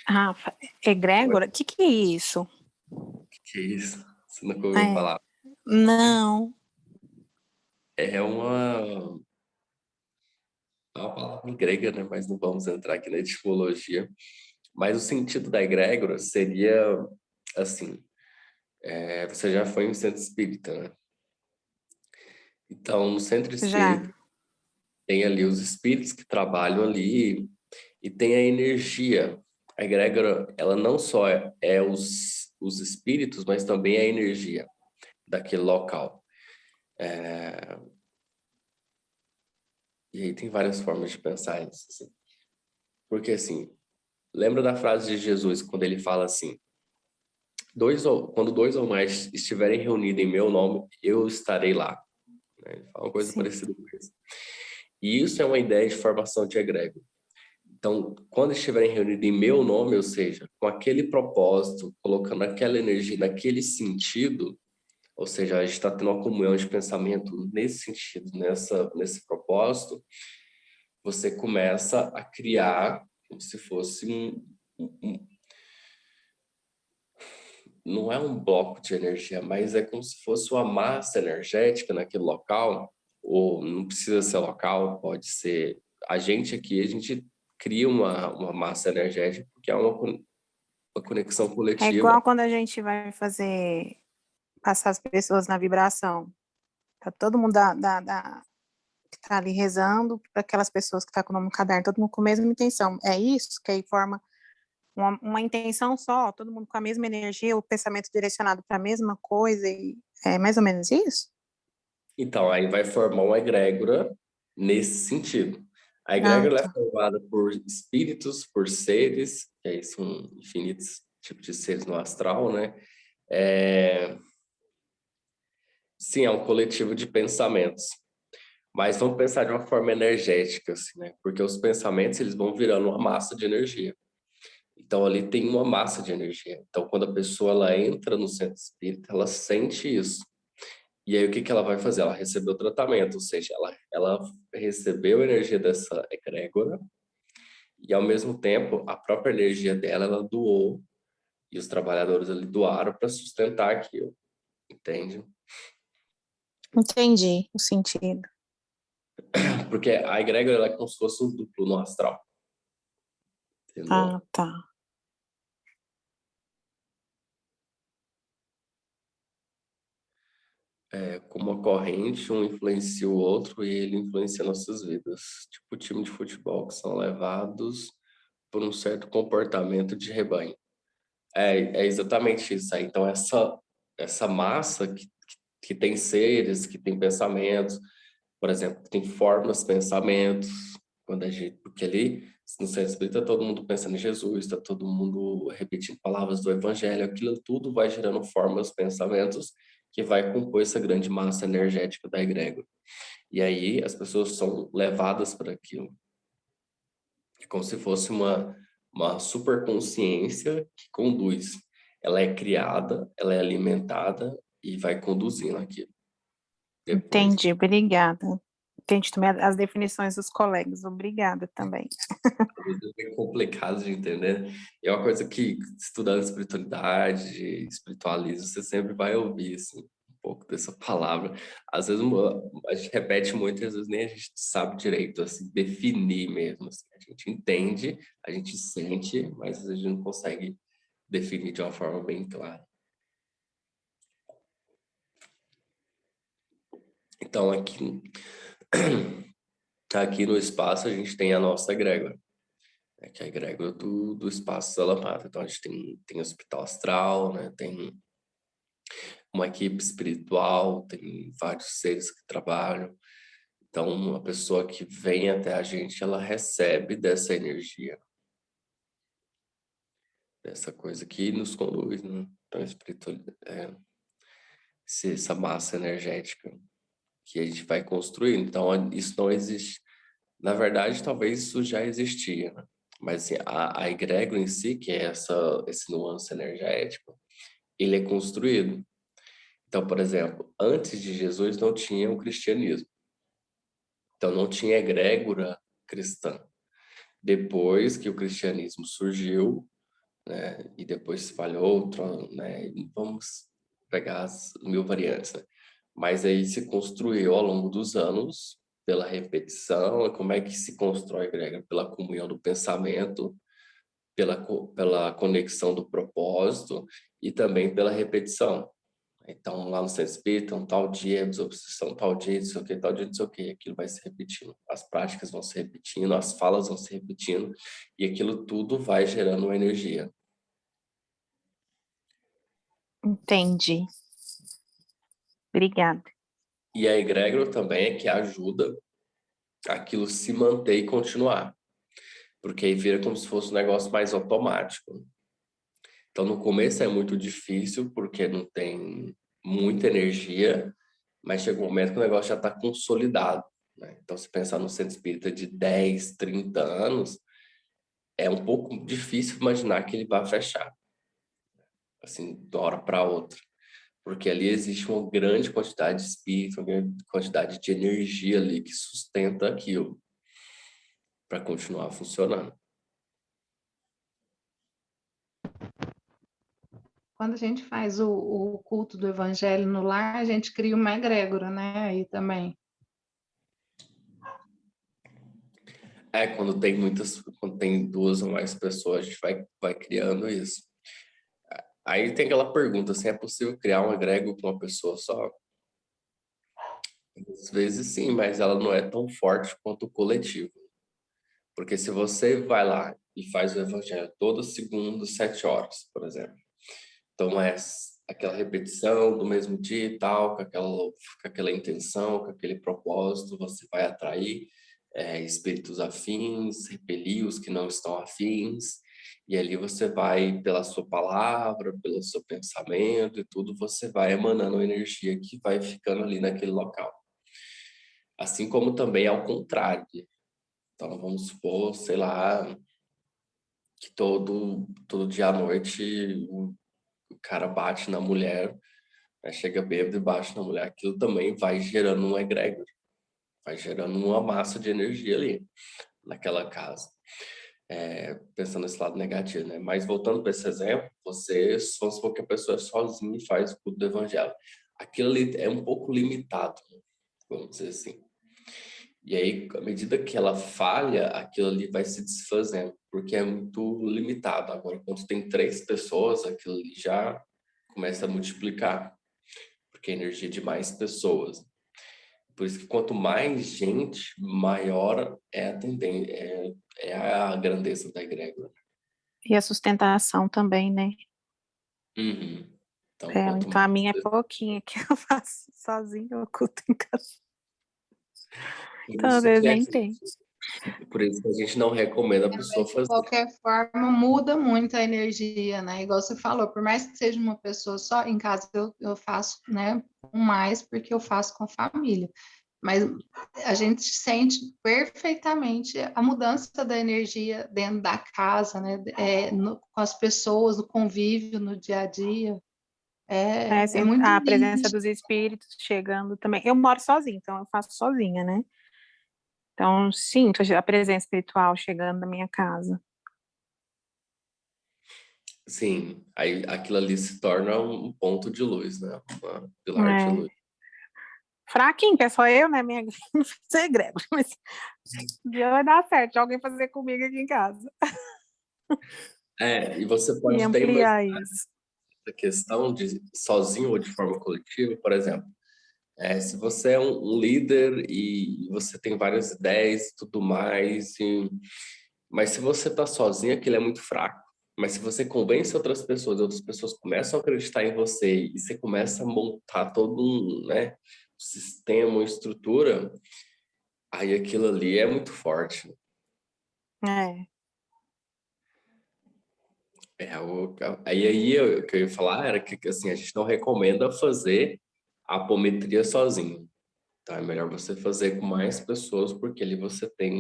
Rafa, egrégora? Que é isso? Que é isso? Você nunca ouviu É, falar? não, É uma palavra grega, né? Mas não vamos entrar aqui na etimologia. Mas o sentido da egrégora seria assim: você já foi em centro espírita, né? Então, no centro espírita, já, tem ali os espíritos que trabalham ali e tem a energia. A egrégora, ela não só é os espíritos, mas também a energia daquele local. E aí tem várias formas de pensar isso, assim. Porque, assim, lembra da frase de Jesus, quando ele fala assim, quando dois ou mais estiverem reunidos em meu nome, eu estarei lá. Né? Ele fala uma coisa Sim. parecida com isso. E isso é uma ideia de formação de egrégora. Então, quando estiverem reunidos em meu nome, ou seja, com aquele propósito, colocando aquela energia naquele sentido, ou seja, a gente está tendo uma comunhão de pensamento nesse sentido, nesse propósito, você começa a criar como se fosse não é um bloco de energia, mas é como se fosse uma massa energética naquele local, ou não precisa ser local, pode ser a gente aqui, a gente cria uma massa energética porque é uma conexão É coletiva. igual quando a gente vai passar as pessoas na vibração. Tá todo mundo que tá ali rezando para aquelas pessoas que tá com o nome no caderno, todo mundo com a mesma intenção. É isso que aí forma uma intenção só, todo mundo com a mesma energia, o pensamento direcionado para a mesma coisa, e é mais ou menos isso? Então, aí vai formar uma egrégora nesse sentido. A Ah, egrégora é tá. formada por espíritos, por seres, que aí são infinitos tipos de seres no astral, né? É, sim, é um coletivo de pensamentos. Mas vamos pensar de uma forma energética, assim, né? Porque os pensamentos, eles vão virando uma massa de energia. Então, ali tem uma massa de energia. Então, quando a pessoa ela entra no centro espírita, ela sente isso. E aí, o que que ela vai fazer? Ela recebeu o tratamento, ou seja, ela recebeu a energia dessa egrégora e, ao mesmo tempo, a própria energia dela, ela doou e os trabalhadores ali doaram para sustentar aquilo, entende? Entendi o sentido. Porque a egrégora ela é como se fosse um duplo no astral, entendeu? Ah, tá. É como uma corrente, um influencia o outro e ele influencia nossas vidas. Tipo o time de futebol que são levados por um certo comportamento de rebanho. É exatamente isso aí. Então, essa massa que tem seres, que tem pensamentos, por exemplo, tem formas, pensamentos, quando a gente, porque ali, no centro espírita, todo mundo pensando em Jesus, está todo mundo repetindo palavras do evangelho, aquilo tudo vai gerando formas, pensamentos, que vai compor essa grande massa energética da egrégora. E aí as pessoas são levadas para aquilo. É como se fosse uma superconsciência que conduz. Ela é criada, ela é alimentada e vai conduzindo aquilo depois. Entendi, obrigada. Entendi também as definições dos colegas, obrigada também. Às vezes é bem complicado de entender. É uma coisa que, estudando espiritualidade, espiritualismo, você sempre vai ouvir assim, um pouco dessa palavra. Às vezes a gente repete muito e às vezes nem a gente sabe direito assim, definir mesmo. Assim. A gente entende, a gente sente, mas a gente não consegue definir de uma forma bem clara. Então, aqui no espaço, a gente tem a nossa egrégora, né, que é a egrégora do espaço Salamata. Então, a gente tem hospital astral, né, tem uma equipe espiritual, tem vários seres que trabalham. Então, uma pessoa que vem até a gente, ela recebe dessa energia, dessa coisa que nos conduz, né? Então, essa massa energética que a gente vai construindo. Então, isso não existe. Na verdade, talvez isso já existia, né? Mas assim, a egrégora em si, que é esse nuance energético, ele é construído. Então, por exemplo, antes de Jesus não tinha o cristianismo. Então, não tinha egrégora cristã. Depois que o cristianismo surgiu, né, e depois se espalhou, né, vamos pegar as mil variantes, né? Mas aí se construiu ao longo dos anos, pela repetição, como é que se constrói a egrégora? Pela comunhão do pensamento, pela conexão do propósito e também pela repetição. Então, lá no centro espírita, um tal dia é desobsessão, tal dia, não sei o que, tal dia, não sei o que, aquilo vai se repetindo. As práticas vão se repetindo, as falas vão se repetindo, e aquilo tudo vai gerando uma energia. Entendi, obrigada. E a egrégora também é que ajuda aquilo se manter e continuar. Porque aí vira como se fosse um negócio mais automático. Então, no começo é muito difícil, porque não tem muita energia, mas chega um momento que o negócio já está consolidado, né? Então, se pensar no centro espírita de 10, 30 anos, é um pouco difícil imaginar que ele vai fechar, assim, de uma hora para outra. Porque ali existe uma grande quantidade de espírito, uma grande quantidade de energia ali que sustenta aquilo para continuar funcionando. Quando a gente faz o culto do evangelho no lar, a gente cria uma egrégora, né? Aí também. Quando tem duas ou mais pessoas, a gente vai criando isso. Aí tem aquela pergunta, assim, é possível criar um egrégora com uma pessoa só? Às vezes sim, mas ela não é tão forte quanto o coletivo. Porque se você vai lá e faz o evangelho todo segundo, 7 horas, por exemplo. Então é aquela repetição do mesmo dia e tal, com aquela intenção, com aquele propósito, você vai atrair espíritos afins, repelir os que não estão afins, e ali você vai, pela sua palavra, pelo seu pensamento e tudo, você vai emanando energia que vai ficando ali naquele local. Assim como também ao contrário. Então, vamos supor, sei lá, que todo dia à noite o cara bate na mulher, né, chega bêbado e bate na mulher. Aquilo também vai gerando um egrégor, vai gerando uma massa de energia ali, naquela casa. Pensando nesse lado negativo, né? Mas voltando para esse exemplo, vamos supor que a pessoa é sozinha e faz o culto do evangelho. Aquilo ali é um pouco limitado, vamos dizer assim. E aí, à medida que ela falha, aquilo ali vai se desfazendo, porque é muito limitado. Agora, quando tem 3 pessoas, aquilo ali já começa a multiplicar, porque é energia de mais pessoas. Por isso que quanto mais gente, maior é a tendência, é a grandeza da egrégora. E a sustentação também, né? Uhum. Então, quanto Então a mais... minha é pouquinha que eu faço sozinha, eu oculto em casa. Por Então, às isso vezes que nem tem. por isso que a gente não recomenda a pessoa De fazer. qualquer forma, muda muito a energia, né? Igual você falou, por mais que seja uma pessoa só, em casa eu faço, né, com mais, porque eu faço com família. Mas a gente sente perfeitamente a mudança da energia dentro da casa, né? Com as pessoas, no convívio, no dia a dia. É Assim, muito a presença nítido. dos espíritos chegando também. Eu moro sozinha, então eu faço sozinha, né? Então, sinto a presença espiritual chegando na minha casa. Sim, aí aquilo ali se torna um ponto de luz, né? Um pilar de É. luz. Fraquinho, que é só eu, né? Minha não fiz egrégora, mas um dia vai dar certo de alguém fazer comigo aqui em casa. E você E pode ter mais ampliar isso. essa questão de sozinho ou de forma coletiva, por exemplo. Se você é um líder e você tem várias ideias e tudo mais, mas se você está sozinho, aquilo é muito fraco. Mas se você convence outras pessoas começam a acreditar em você e você começa a montar todo um, né, sistema, uma estrutura, aí aquilo ali é muito forte. É. O que eu ia falar era que assim, a gente não recomenda fazer a apometria sozinho. Então é melhor você fazer com mais pessoas, porque ali você tem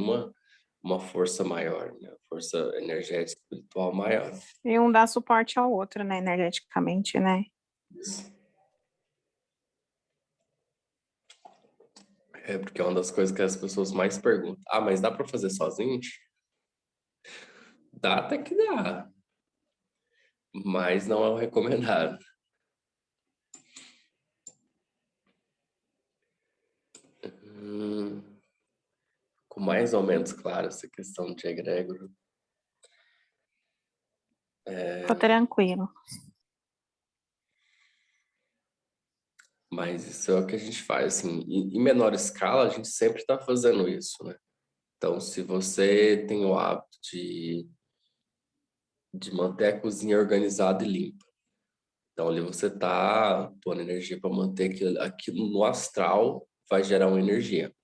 uma força maior, né? Força energética espiritual maior. E um dá suporte ao outro, né? Energeticamente, né? Isso. Porque é uma das coisas que as pessoas mais perguntam. Ah, mas dá para fazer sozinho? Dá até que dá, mas não é o recomendado. Hum, com mais ou menos claro essa questão de egrégora. Ficou tranquilo. Mas isso é o que a gente faz, assim, em menor escala, a gente sempre está fazendo isso, né? Então, se você tem o hábito de manter a cozinha organizada e limpa, então ali você está pondo energia para manter aquilo no astral, vai gerar uma energia.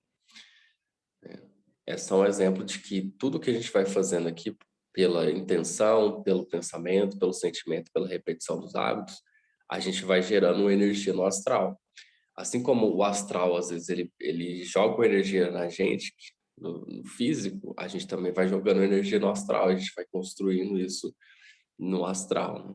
É só um exemplo de que tudo que a gente vai fazendo aqui, pela intenção, pelo pensamento, pelo sentimento, pela repetição dos hábitos, a gente vai gerando uma energia no astral. Assim como o astral, às vezes, ele joga uma energia na gente, no físico, a gente também vai jogando energia no astral, a gente vai construindo isso no astral, né?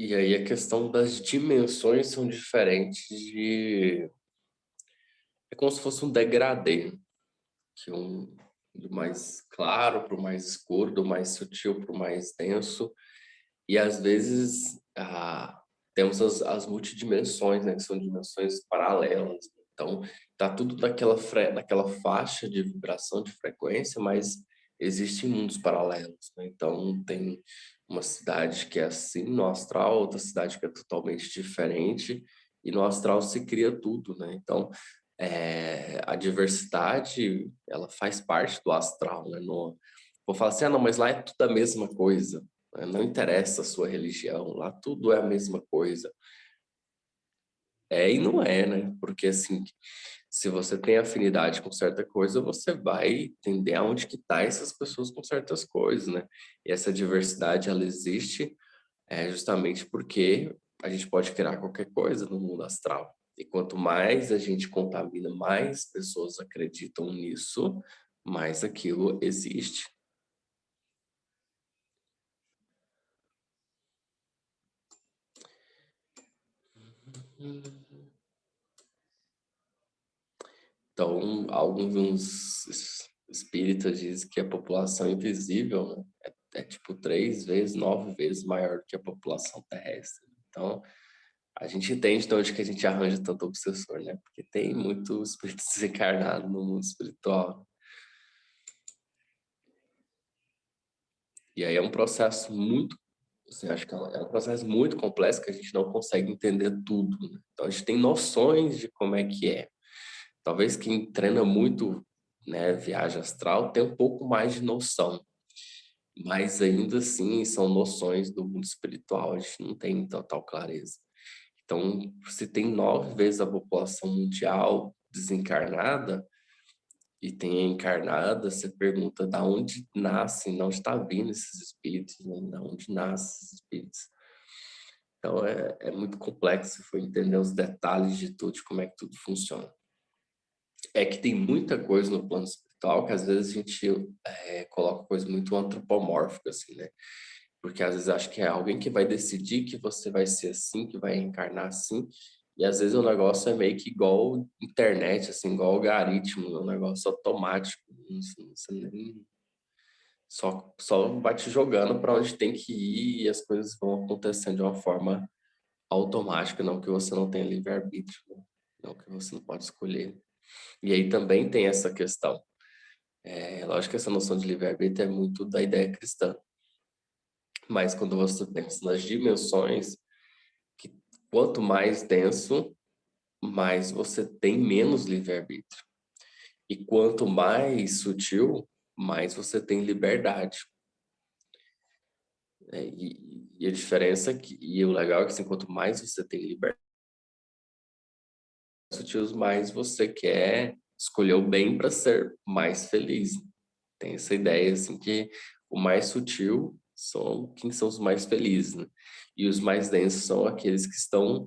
E aí a questão das dimensões são diferentes de... É como se fosse um degradê, que do mais claro para o mais escuro, do mais sutil para o mais denso. E às vezes temos as multidimensões, né, que são dimensões paralelas. Então, tá tudo naquela faixa de vibração, de frequência, mas existem mundos paralelos, né? Então, tem uma cidade que é assim no astral, outra cidade que é totalmente diferente, e no astral se cria tudo, né? Então, a diversidade, ela faz parte do astral, né? Vou falar assim, não, mas lá é tudo a mesma coisa, né? Não interessa a sua religião, lá tudo é a mesma coisa. É e não é, né? Porque, assim, se você tem afinidade com certa coisa, você vai entender aonde que tá essas pessoas com certas coisas, né? E essa diversidade, ela existe justamente porque a gente pode criar qualquer coisa no mundo astral. E quanto mais a gente contamina, mais pessoas acreditam nisso, mais aquilo existe. Então, alguns espíritas dizem que a população invisível, né, é tipo 3 vezes, 9 vezes maior do que a população terrestre. Então, a gente entende de onde que a gente arranja tanto obsessor, né? Porque tem muito espírito desencarnado no mundo espiritual. E aí é um processo muito, assim, acho que é um processo muito complexo que a gente não consegue entender tudo, né? Então, a gente tem noções de como é que é. Talvez quem treina muito, né, viagem astral, tenha um pouco mais de noção. Mas ainda assim, são noções do mundo espiritual, a gente não tem total clareza. Então, se tem 9 vezes a população mundial desencarnada e tem a encarnada, você pergunta da onde nascem, de onde está vindo esses espíritos, né? Da onde nascem esses espíritos. Então, é muito complexo, foi entender os detalhes de tudo, de como é que tudo funciona. É que tem muita coisa no plano espiritual que às vezes a gente coloca coisa muito antropomórfica, assim, né? Porque às vezes acho que é alguém que vai decidir que você vai ser assim, que vai encarnar assim, e às vezes o negócio é meio que igual internet, assim, igual algoritmo, é um negócio automático, você nem... só vai te jogando para onde tem que ir e as coisas vão acontecendo de uma forma automática, não que você não tenha livre-arbítrio, né? Não que você não pode escolher. E aí também tem essa questão. Lógico que essa noção de livre-arbítrio é muito da ideia cristã. Mas quando você pensa nas dimensões, que quanto mais denso, mais você tem menos livre-arbítrio. E quanto mais sutil, mais você tem liberdade. E a diferença e o legal é que assim, quanto mais você tem liberdade sutil, mais você quer escolher o bem para ser mais feliz. Tem essa ideia assim que o mais sutil são quem são os mais felizes, né? E os mais densos são aqueles que estão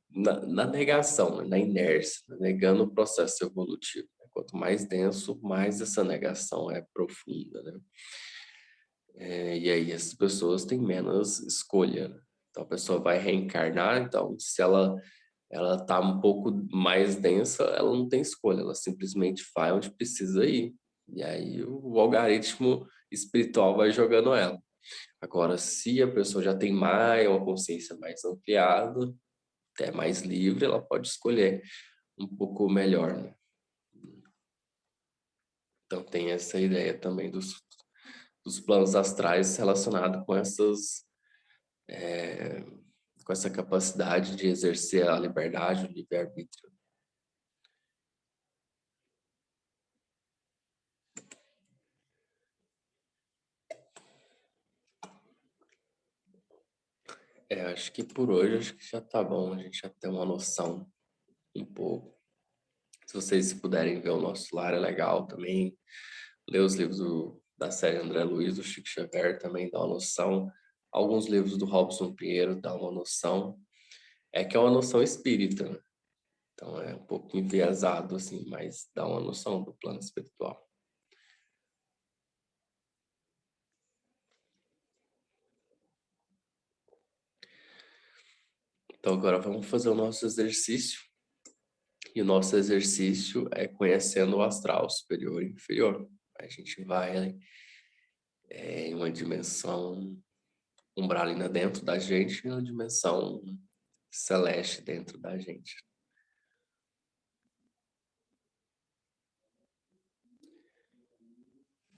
na negação, né? Na inércia, né? Negando o processo evolutivo. Quanto mais denso, mais essa negação é profunda, né? E aí essas pessoas têm menos escolha, né? Então a pessoa vai reencarnar, então se ela tá um pouco mais densa, ela não tem escolha, ela simplesmente vai onde precisa ir. E aí o algoritmo espiritual vai jogando ela. Agora, se a pessoa já tem mais uma consciência mais ampliada, até mais livre, ela pode escolher um pouco melhor, né? Então tem essa ideia também dos planos astrais relacionado com com essa capacidade de exercer a liberdade, o livre-arbítrio. Acho que por hoje acho que já tá bom, a gente já tem uma noção um pouco. Se vocês puderem ver o nosso lar é legal também. Ler os livros da série André Luiz, do Chico Xavier também dá uma noção. Alguns livros do Robson Pinheiro dá uma noção. É que é uma noção espírita, né? Então é um pouco enviesado, assim, mas dá uma noção do plano espiritual. Então agora vamos fazer o nosso exercício. E o nosso exercício é conhecendo o astral superior e inferior. A gente vai em uma dimensão umbralina dentro da gente e uma dimensão celeste dentro da gente.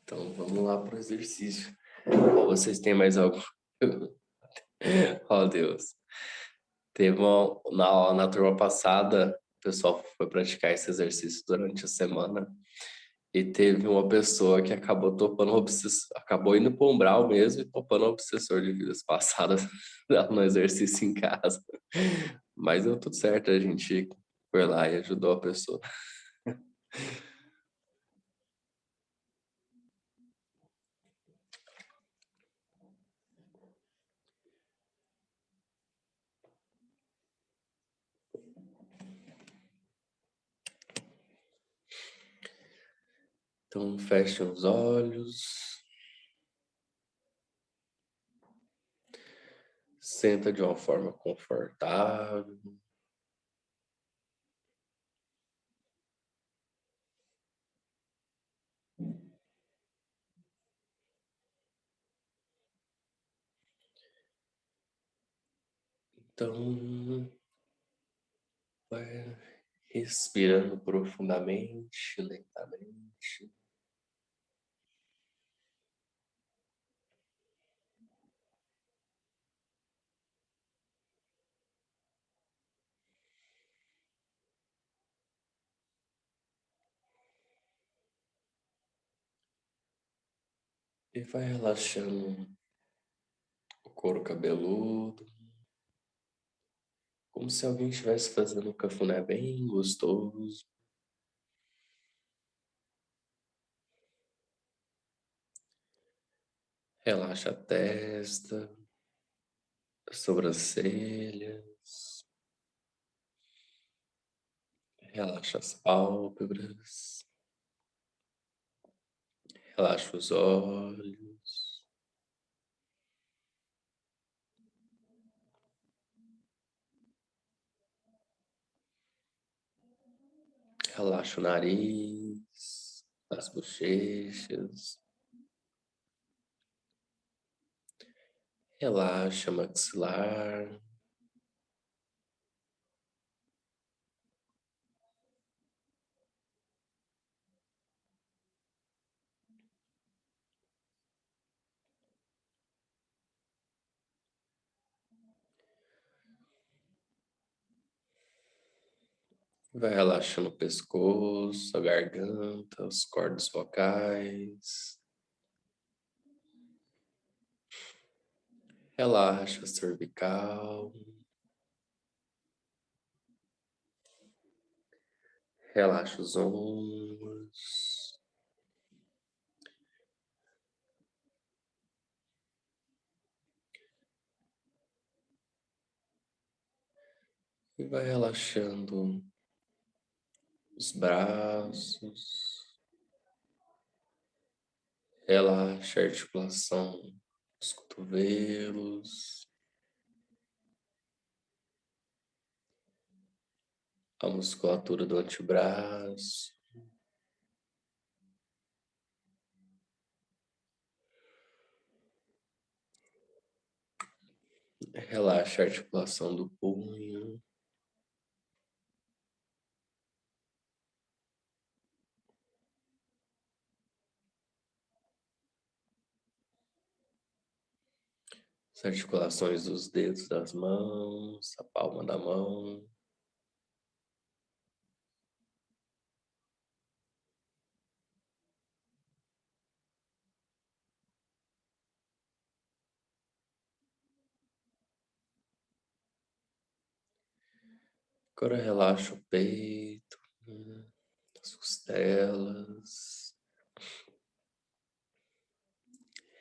Então vamos lá para o exercício. Ou vocês têm mais algo? Oh, Deus. Teve na turma passada, o pessoal foi praticar esse exercício durante a semana e teve uma pessoa que acabou topando acabou indo para o umbral mesmo e topando o obsessor de vidas passadas no exercício em casa. Mas deu tudo certo, a gente foi lá e ajudou a pessoa. Então, feche os olhos. Senta de uma forma confortável. Então, vai respirando profundamente, lentamente. E vai relaxando o couro cabeludo, como se alguém estivesse fazendo um cafuné bem gostoso. Relaxa a testa, as sobrancelhas, relaxa as pálpebras, relaxa os olhos, relaxa o nariz, as bochechas, relaxa o maxilar. Vai relaxando o pescoço, a garganta, os cordas vocais. Relaxa a cervical. Relaxa os ombros. E vai relaxando os braços. Relaxa a articulação dos cotovelos. A musculatura do antebraço. Relaxa a articulação do punho. As articulações dos dedos das mãos, a palma da mão. Agora relaxa o peito, as costelas.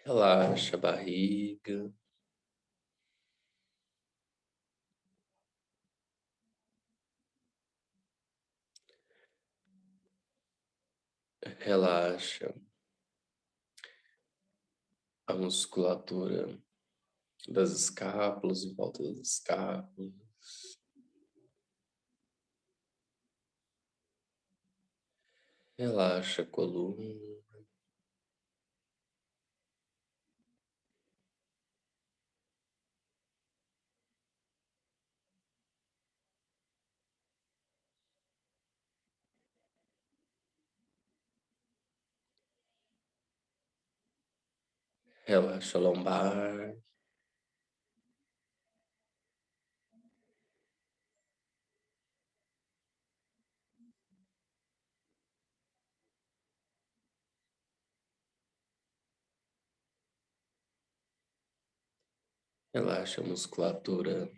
Relaxa a barriga. Relaxa a musculatura das escápulas, em volta das escápulas. Relaxa a coluna. Relaxa a lombar. Relaxa a musculatura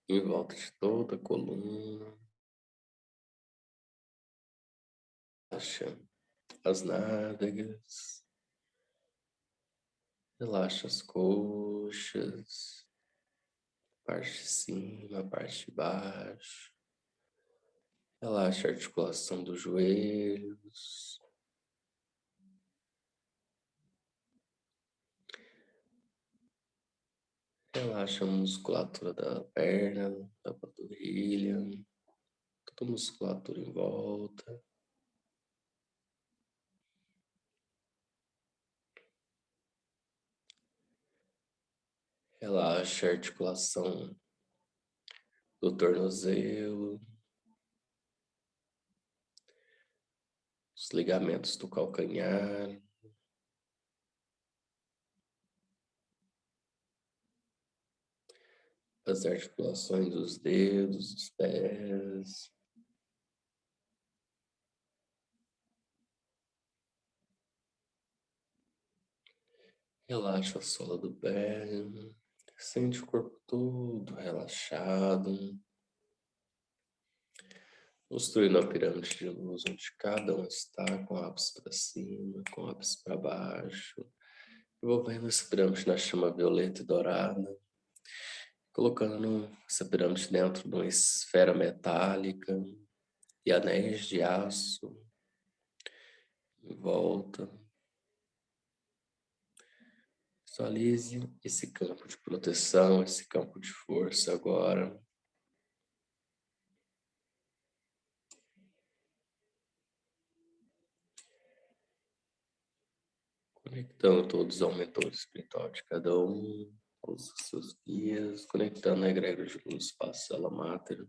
em volta de toda a coluna. Relaxa as nádegas. Relaxa as coxas, parte de cima, parte de baixo. Relaxa a articulação dos joelhos. Relaxa a musculatura da perna, da panturrilha, toda a musculatura em volta. Relaxa a articulação do tornozelo, os ligamentos do calcanhar, as articulações dos dedos, dos pés. Relaxa a sola do pé, sente o corpo todo relaxado, construindo a pirâmide de luz onde cada um está, com o ápice para cima, com o ápice para baixo, envolvendo essa pirâmide na chama violeta e dourada, colocando essa pirâmide dentro de uma esfera metálica e anéis de aço em volta. Visualize esse campo de proteção, esse campo de força agora. Conectando todos ao mentor espiritual de cada um, os seus guias, conectando a egrégora de luz, espaço, célula máter.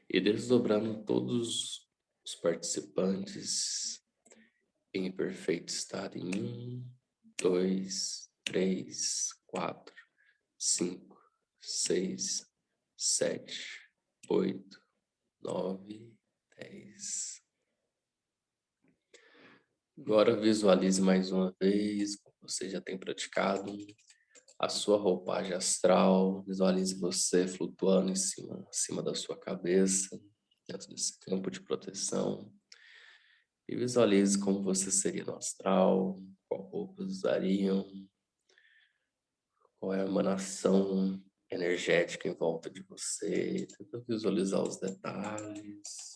E desdobrando todos os participantes em perfeito estado em 1, 2, 3, 4, 5, 6, 7, 8, 9, 10. Agora visualize mais uma vez, como você já tem praticado, a sua roupagem astral. Visualize você flutuando acima da sua cabeça, dentro desse campo de proteção. E visualize como você seria no astral, qual roupa usariam, qual é a emanação energética em volta de você. Tenta visualizar os detalhes.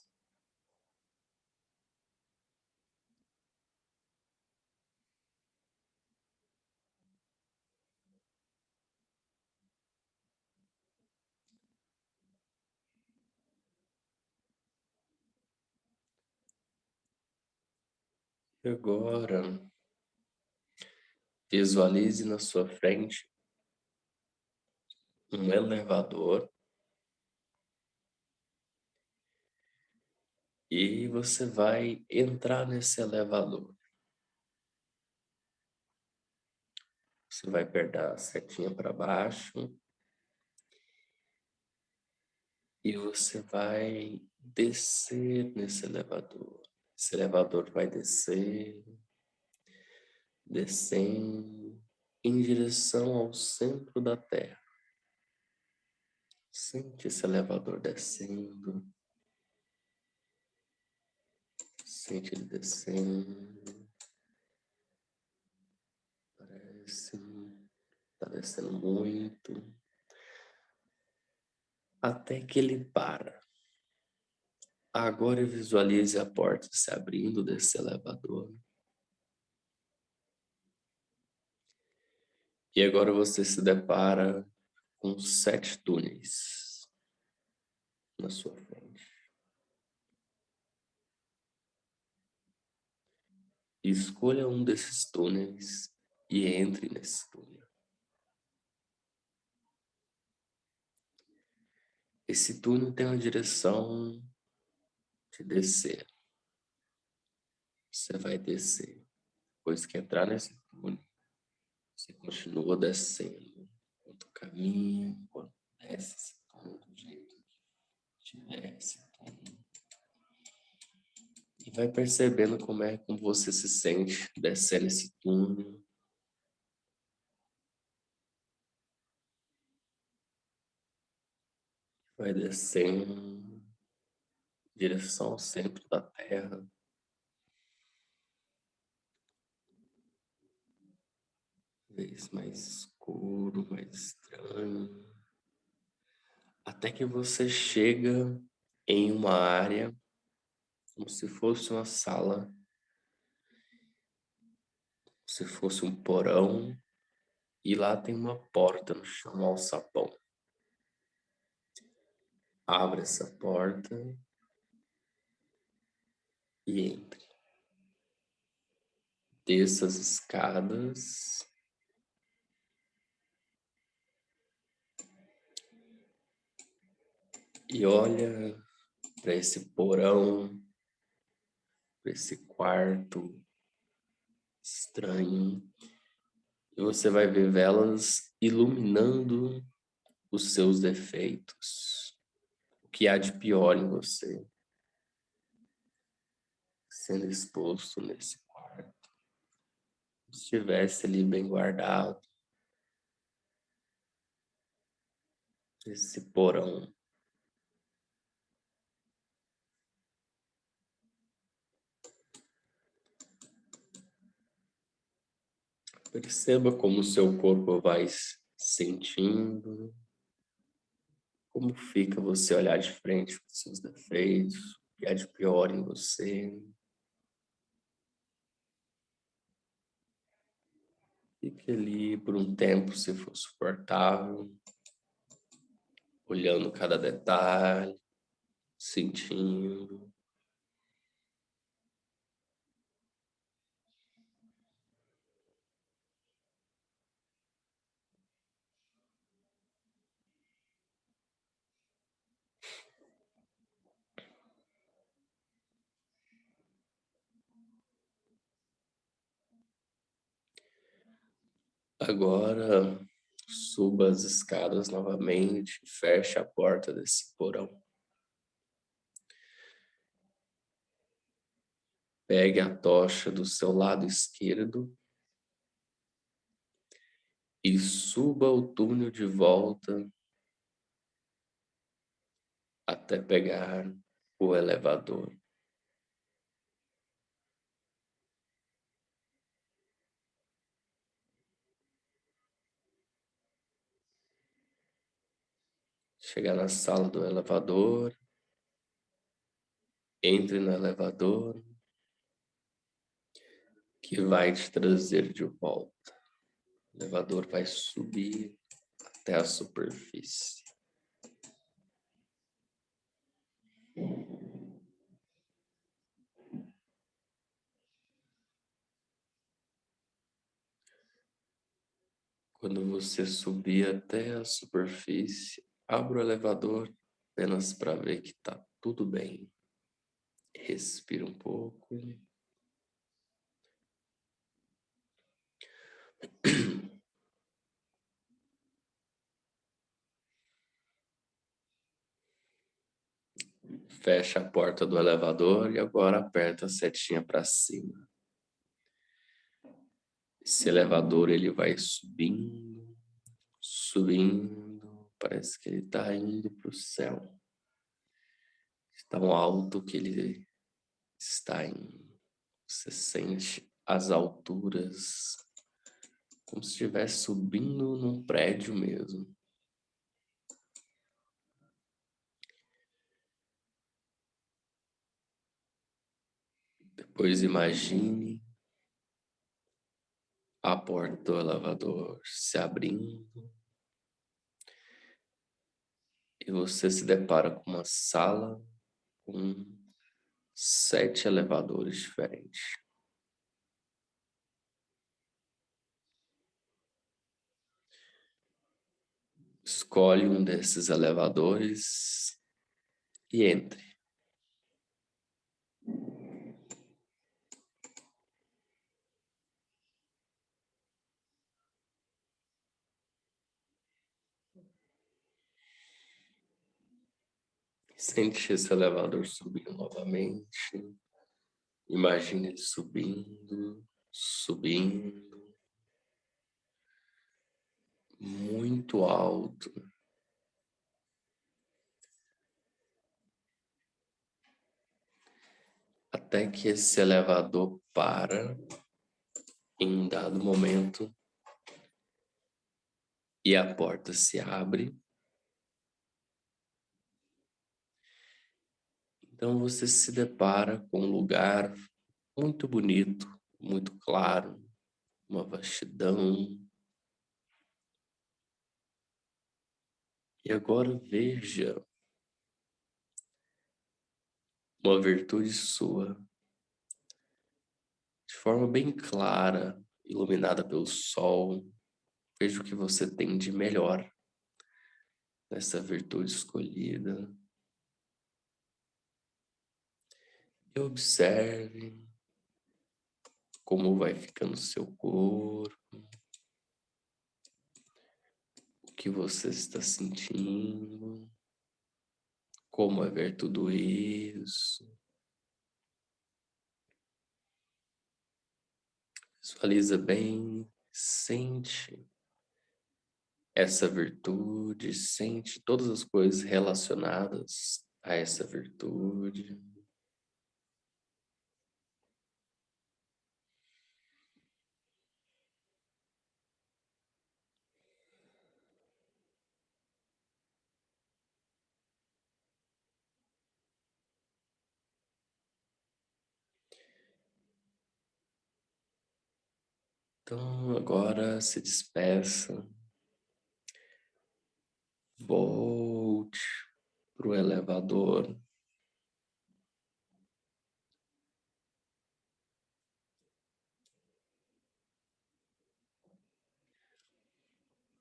E agora, visualize na sua frente um elevador e você vai entrar nesse elevador. Você vai apertar a setinha para baixo e você vai descer nesse elevador. Esse elevador vai descer descendo em direção ao centro da Terra. Sente esse elevador descendo. Sente ele descendo. Parece tá descendo muito. Até que ele para. Agora visualize a porta se abrindo desse elevador. E agora você se depara com 7 túneis na sua frente. Escolha um desses túneis e entre nesse túnel. Esse túnel tem uma direção de descer. Você vai descer. Depois que entrar nesse túnel, você continua descendo. Enquanto caminha, enquanto desce esse túnel do jeito que tiver esse túnel. E vai percebendo como você se sente descendo esse túnel. Vai descendo em direção ao centro da Terra. Vez mais escuro, mais estranho. Até que você chega em uma área como se fosse uma sala, como se fosse um porão, e lá tem uma porta no chão ao sapão. Abre essa porta e entre. Desça as escadas. E olha para esse porão, para esse quarto estranho. E você vai ver velas iluminando os seus defeitos. O que há de pior em você sendo exposto nesse quarto. Se estivesse ali bem guardado, esse porão. Perceba como o seu corpo vai se sentindo, como fica você olhar de frente para os seus defeitos, o que há de pior em você. Fique ali por um tempo, se for suportável, olhando cada detalhe, sentindo. Agora, suba as escadas novamente, feche a porta desse porão. Pegue a tocha do seu lado esquerdo e suba o túnel de volta até pegar o elevador. Chegar na sala do elevador, entre no elevador, que vai te trazer de volta. O elevador vai subir até a superfície. Quando você subir até a superfície, abra o elevador apenas para ver que está tudo bem. Respira um pouco. Fecha a porta do elevador e agora aperta a setinha para cima. Esse elevador, ele vai subindo, subindo, parece que ele está indo para o céu. Tão alto que ele está indo. Você sente as alturas, como se estivesse subindo num prédio mesmo. Depois imagine a porta do elevador se abrindo e você se depara com uma sala com 7 elevadores diferentes. Escolhe um desses elevadores e entre. Sente esse elevador subindo novamente. Imagine ele subindo, subindo, muito alto. Até que esse elevador para em um dado momento e a porta se abre. Então você se depara com um lugar muito bonito, muito claro, uma vastidão. E agora veja uma virtude sua, de forma bem clara, iluminada pelo sol. Veja o que você tem de melhor nessa virtude escolhida. E observe como vai ficando seu corpo, o que você está sentindo, como é ver tudo isso. Visualiza bem, sente essa virtude, sente todas as coisas relacionadas a essa virtude. Então agora se despeça, volte para o elevador.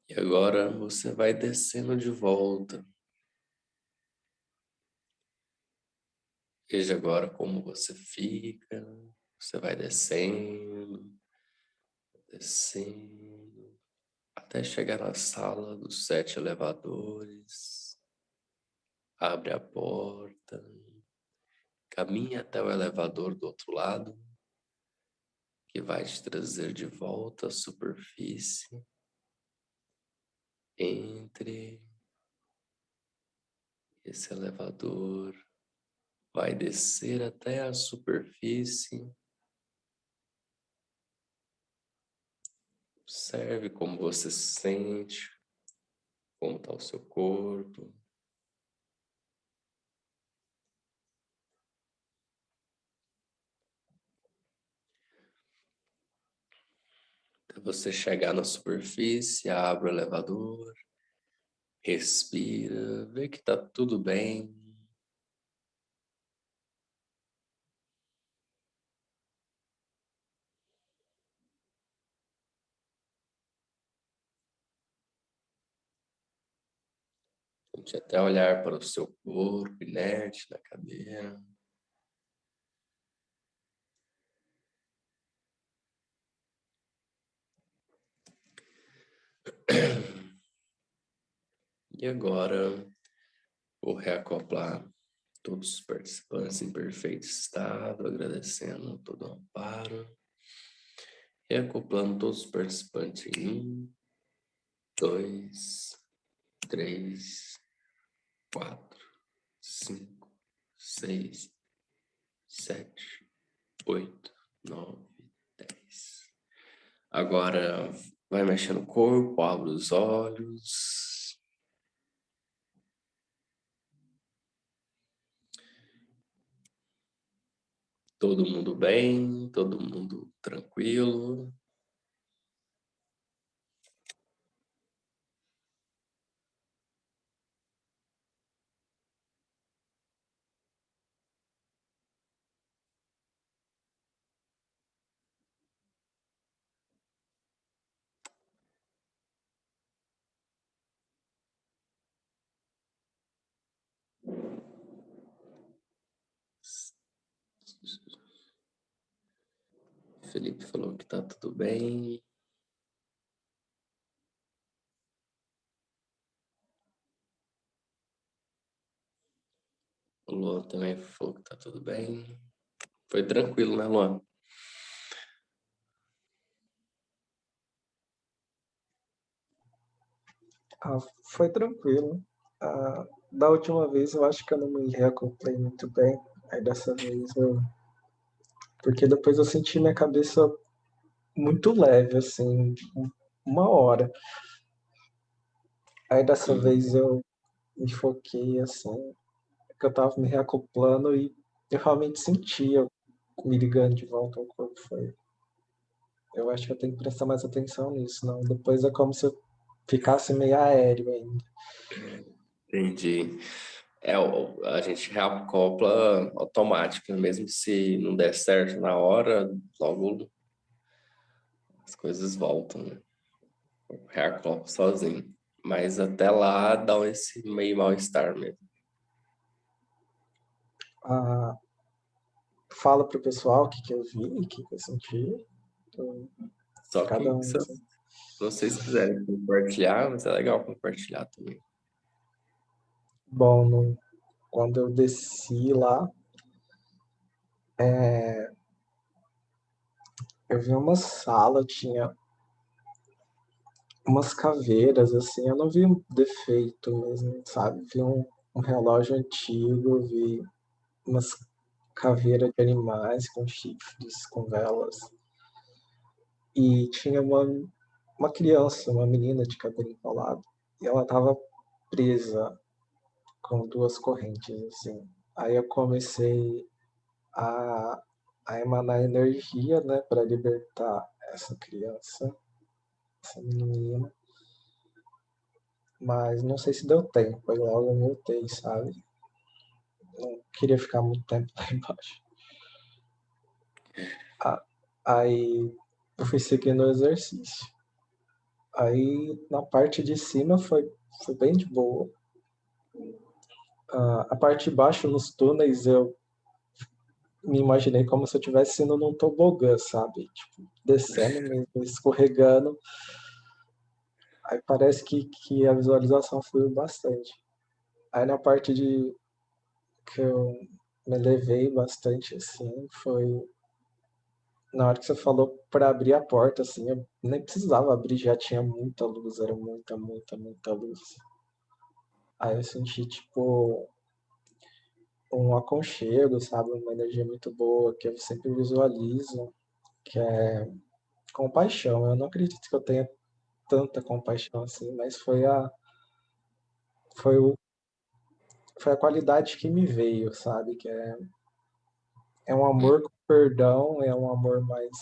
E agora você vai descendo de volta. Veja agora como você fica. Você vai descendo, descendo, até chegar na sala dos 7 elevadores. Abre a porta, caminha até o elevador do outro lado, que vai te trazer de volta à superfície. Entre. Esse elevador vai descer até a superfície. Observe como você se sente, como está o seu corpo. Até você chegar na superfície, abre o elevador, respira, vê que está tudo bem. Tente até olhar para o seu corpo inerte na cadeira. E agora vou reacoplar todos os participantes em perfeito estado, agradecendo todo o amparo. Reacoplando todos os participantes em 1, 2, 3, 4, 5, 6, 7, 8, 9, 10. Agora vai mexendo o corpo, abre os olhos. Todo mundo bem, todo mundo tranquilo. Felipe falou que tá tudo bem. O Luan também falou que tá tudo bem. Foi tranquilo, né, Luan? Foi tranquilo. Da última vez eu acho que eu não me reacoplei muito bem. Aí dessa vez eu. Porque depois eu senti minha cabeça muito leve, assim, 1 hora. Aí dessa vez eu me foquei, assim, que eu tava me reacoplando e eu realmente sentia me ligando de volta ao corpo. Eu acho que eu tenho que prestar mais atenção nisso, não. Depois é como se eu ficasse meio aéreo ainda. Entendi. A gente reacopla automático, mesmo se não der certo na hora, logo as coisas voltam, né? Reacopla sozinho. Mas até lá dá esse meio mal-estar mesmo. Ah, fala pro pessoal o que, que eu vi, o que, que eu senti. Só Cada que um, se assim. vocês quiserem compartilhar, mas é legal compartilhar também. Bom, quando eu desci lá, eu vi uma sala, tinha umas caveiras, assim, eu não vi um defeito mesmo, sabe? Vi um relógio antigo, vi umas caveiras de animais com chifres, com velas. E tinha uma criança, uma menina de cabelo enrolado, e ela estava presa com 2 correntes, assim. Aí eu comecei a, a emanar energia, né, para libertar essa criança, essa menina. Mas não sei se deu tempo, aí logo eu voltei, sabe? Não queria ficar muito tempo lá embaixo. Aí eu fui seguindo o exercício. Aí na parte de cima foi bem de boa. A parte de baixo, nos túneis, eu me imaginei como se eu estivesse indo num tobogã, sabe? Tipo, descendo mesmo, escorregando. Aí parece que a visualização fluiu bastante. Aí na parte que eu me levei bastante, assim, foi na hora que você falou para abrir a porta, assim, eu nem precisava abrir, já tinha muita luz, era muita, muita, muita luz. Aí eu senti, tipo, um aconchego, sabe? Uma energia muito boa, que eu sempre visualizo, que é compaixão. Eu não acredito que eu tenha tanta compaixão assim, mas foi, o, foi a qualidade que me veio, sabe? Que é um amor com perdão, é um amor mais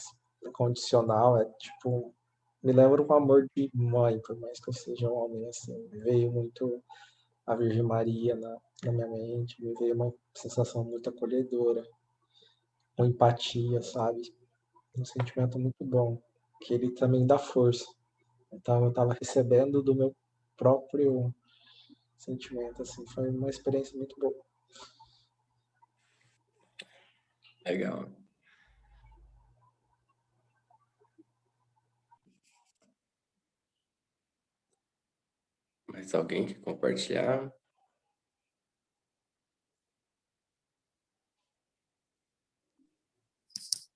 incondicional, é tipo, me lembra um amor de mãe, por mais que eu seja um homem assim. Veio muito a Virgem Maria na minha mente, me veio uma sensação muito acolhedora, uma empatia, sabe? Um sentimento muito bom, que ele também dá força. Então eu estava recebendo do meu próprio sentimento, assim, foi uma experiência muito boa. Legal. Mais alguém quer compartilhar?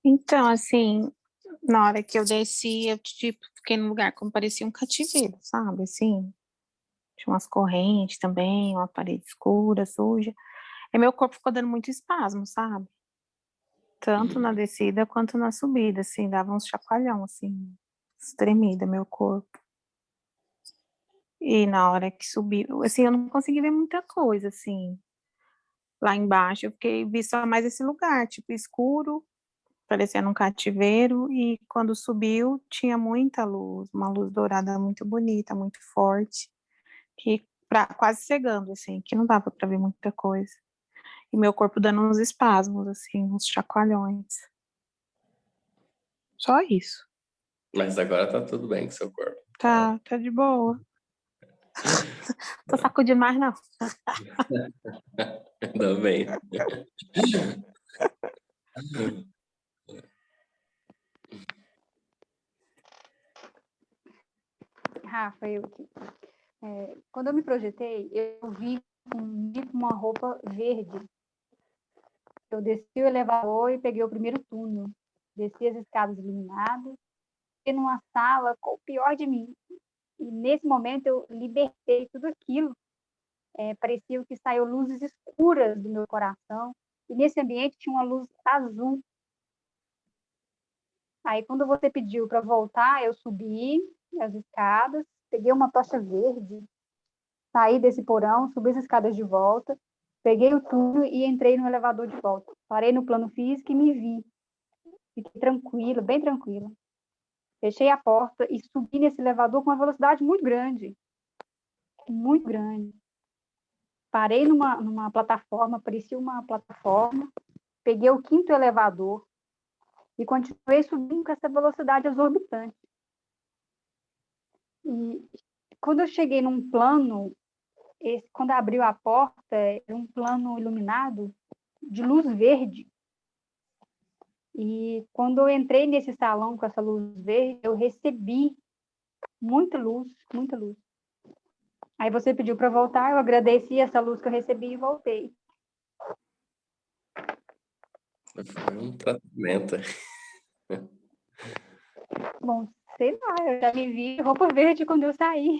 Então, assim, Na hora que eu desci, eu, tipo, fiquei num lugar como parecia um cativeiro, sabe? Assim, tinha umas correntes também, uma parede escura, suja. E meu corpo ficou dando muito espasmo, sabe? Tanto na descida quanto na subida, assim, dava uns chacoalhão, assim, estremida meu corpo. E na hora que subiu, assim, eu não consegui ver muita coisa, assim. Lá embaixo eu fiquei vi só mais esse lugar, tipo, escuro, parecendo um cativeiro, e quando subiu tinha muita luz, uma luz dourada muito bonita, muito forte, que quase cegando, assim, que não dava para ver muita coisa. E meu corpo dando uns espasmos, assim, uns chacoalhões. Só isso. Mas agora tá tudo bem com seu corpo. Tá de boa. Tô sacudindo mais, não. Ainda bem. Rafa, eu aqui. Quando eu me projetei, eu vi uma roupa verde. Eu desci o elevador e peguei o primeiro túnel. Desci as escadas iluminadas. Fiquei numa sala com o pior de mim. E nesse momento eu libertei tudo aquilo. Parecia que saiu luzes escuras do meu coração. E nesse ambiente tinha uma luz azul. Aí quando você pediu para voltar, eu subi as escadas, peguei uma tocha verde, saí desse porão, subi as escadas de volta, peguei o túnel e entrei no elevador de volta. Parei no plano físico e me vi. Fiquei tranquila, bem tranquila. Fechei a porta e subi nesse elevador com uma velocidade muito grande. Muito grande. Parei numa plataforma, parecia uma plataforma. Peguei o 5º elevador e continuei subindo com essa velocidade exorbitante. E quando eu cheguei num plano, quando abriu a porta, era um plano iluminado de luz verde. E quando eu entrei nesse salão com essa luz verde, eu recebi muita luz, muita luz. Aí você pediu para voltar, eu agradeci essa luz que eu recebi e voltei. Foi um tratamento. Bom, sei lá, eu já me vi roupa verde quando eu saí.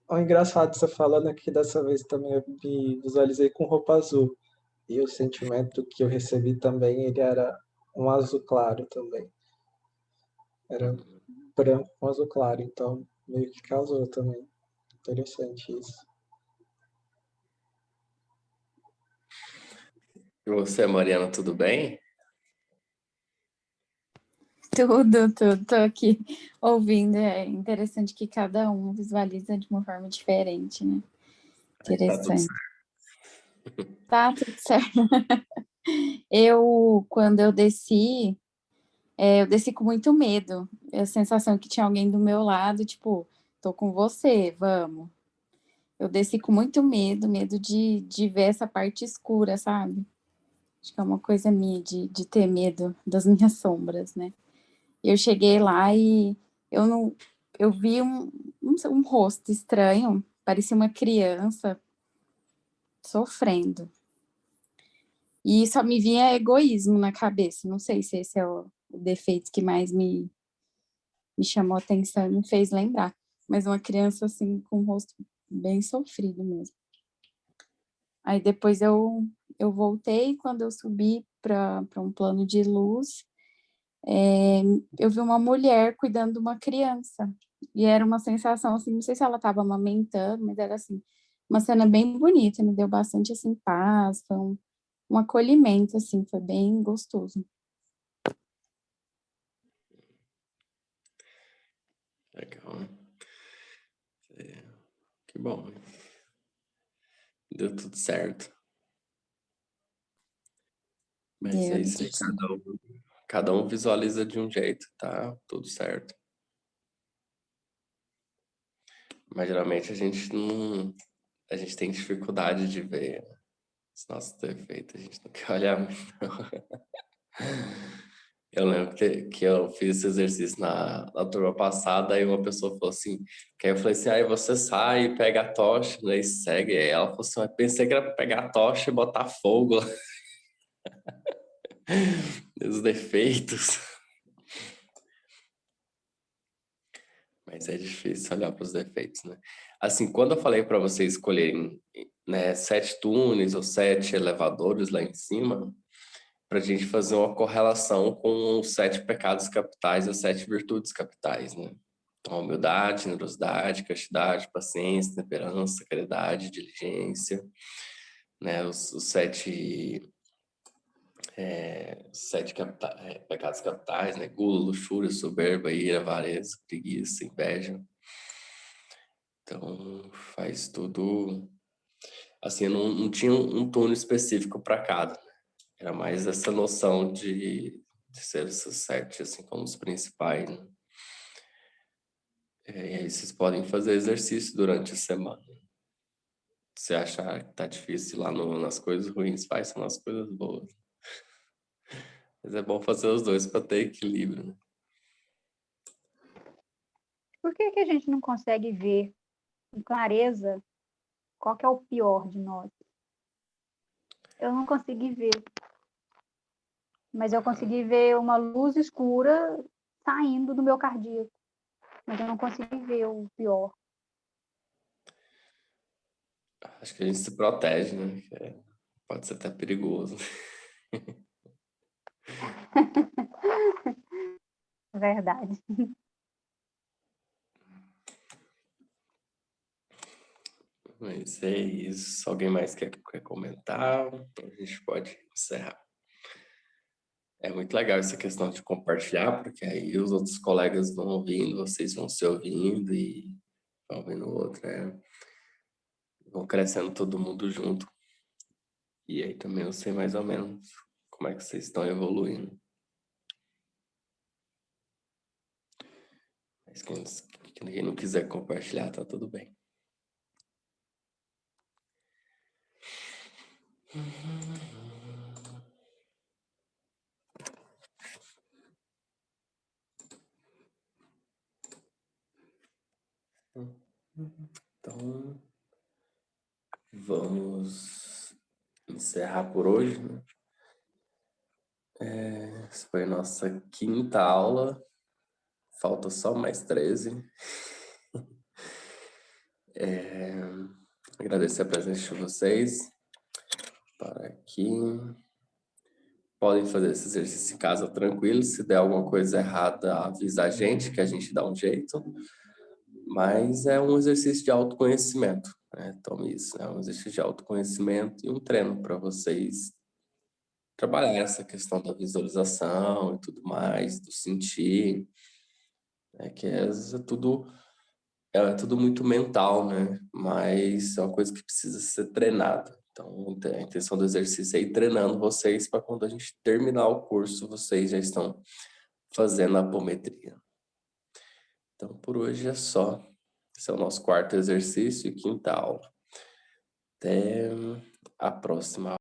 O engraçado você falando aqui dessa vez também eu me visualizei com roupa azul. E o sentimento que eu recebi também, ele era um azul claro também. Era branco com azul claro, então meio que casou também. Interessante isso. E você, Mariana, tudo bem? Tudo. Tô aqui ouvindo. É interessante que cada um visualiza de uma forma diferente, né? Tá tudo Interessante. certo. Tá tudo certo. Quando eu desci com muito medo. A sensação que tinha alguém do meu lado, tipo, tô com você, vamos. Eu desci com muito medo de ver essa parte escura, sabe? Acho que é uma coisa minha de ter medo das minhas sombras, né? Eu cheguei lá e eu não, eu vi um rosto estranho, parecia uma criança sofrendo. E só me vinha egoísmo na cabeça. Não sei se esse é o defeito que mais me chamou a atenção e me fez lembrar. Mas uma criança assim com o rosto bem sofrido mesmo. Aí depois eu voltei, quando eu subi para um plano de luz, eu vi uma mulher cuidando de uma criança. E era uma sensação assim, não sei se ela estava amamentando, mas era assim, uma cena bem bonita, me deu bastante assim paz, foi um acolhimento assim, foi bem gostoso. Legal. Que bom. Deu tudo certo. Mas é Deu isso aí, tudo certo. cada um visualiza de um jeito, tá? Tudo certo. Mas geralmente a gente tem dificuldade de ver os nossos defeitos, a gente não quer olhar muito. Eu lembro que eu fiz esse exercício na turma passada, aí uma pessoa falou assim, que aí eu falei assim, aí você sai, pega a tocha, né, e segue. Aí ela falou assim, eu pensei que era pra pegar a tocha e botar fogo. Os defeitos. Mas é difícil olhar para os defeitos, né? Assim, quando eu falei para vocês escolherem, né, 7 túneis ou 7 elevadores lá em cima, para a gente fazer uma correlação com os 7 pecados capitais e as 7 virtudes capitais, né? Então, humildade, generosidade, castidade, paciência, temperança, caridade, diligência, né? Os 7 pecados capitais, né? Gula, luxúria, soberba, ira, avareza, preguiça, inveja. Então, faz tudo... Assim, não tinha um túnel específico para cada, né? Era mais essa noção de ser esses 7, assim, como os principais, né? E aí vocês podem fazer exercício durante a semana. Se você achar que tá difícil lá nas coisas ruins, faz nas coisas boas. Mas é bom fazer os dois para ter equilíbrio, né? Por que que a gente não consegue ver com clareza qual que é o pior de nós? Eu não consegui ver, mas eu consegui ver uma luz escura saindo do meu cardíaco, mas eu não consegui ver o pior. Acho que a gente se protege, né? Pode ser até perigoso. Verdade. Mas é isso. Se alguém mais quer comentar, a gente pode encerrar. É muito legal essa questão de compartilhar, porque aí os outros colegas vão ouvindo, vocês vão se ouvindo e vão ouvindo o outro, né? Vão crescendo todo mundo junto. E aí também eu sei mais ou menos como é que vocês estão evoluindo. Mas quem não quiser compartilhar, tá tudo bem. Então, vamos encerrar por hoje, né? Essa foi a nossa 5ª aula. Falta só mais 13. Agradecer a presença de vocês. Para aqui. Podem fazer esse exercício em casa tranquilo. Se der alguma coisa errada, avisa a gente que a gente dá um jeito. Mas é um exercício de autoconhecimento, né? Tome isso, é um exercício de autoconhecimento e um treino para vocês trabalhar essa questão da visualização e tudo mais, do sentir, né? Que é tudo muito mental, né? Mas é uma coisa que precisa ser treinada. Então, a intenção do exercício é ir treinando vocês para quando a gente terminar o curso, vocês já estão fazendo a apometria. Então, por hoje é só. Esse é o nosso 4º exercício e 5ª aula. Até a próxima.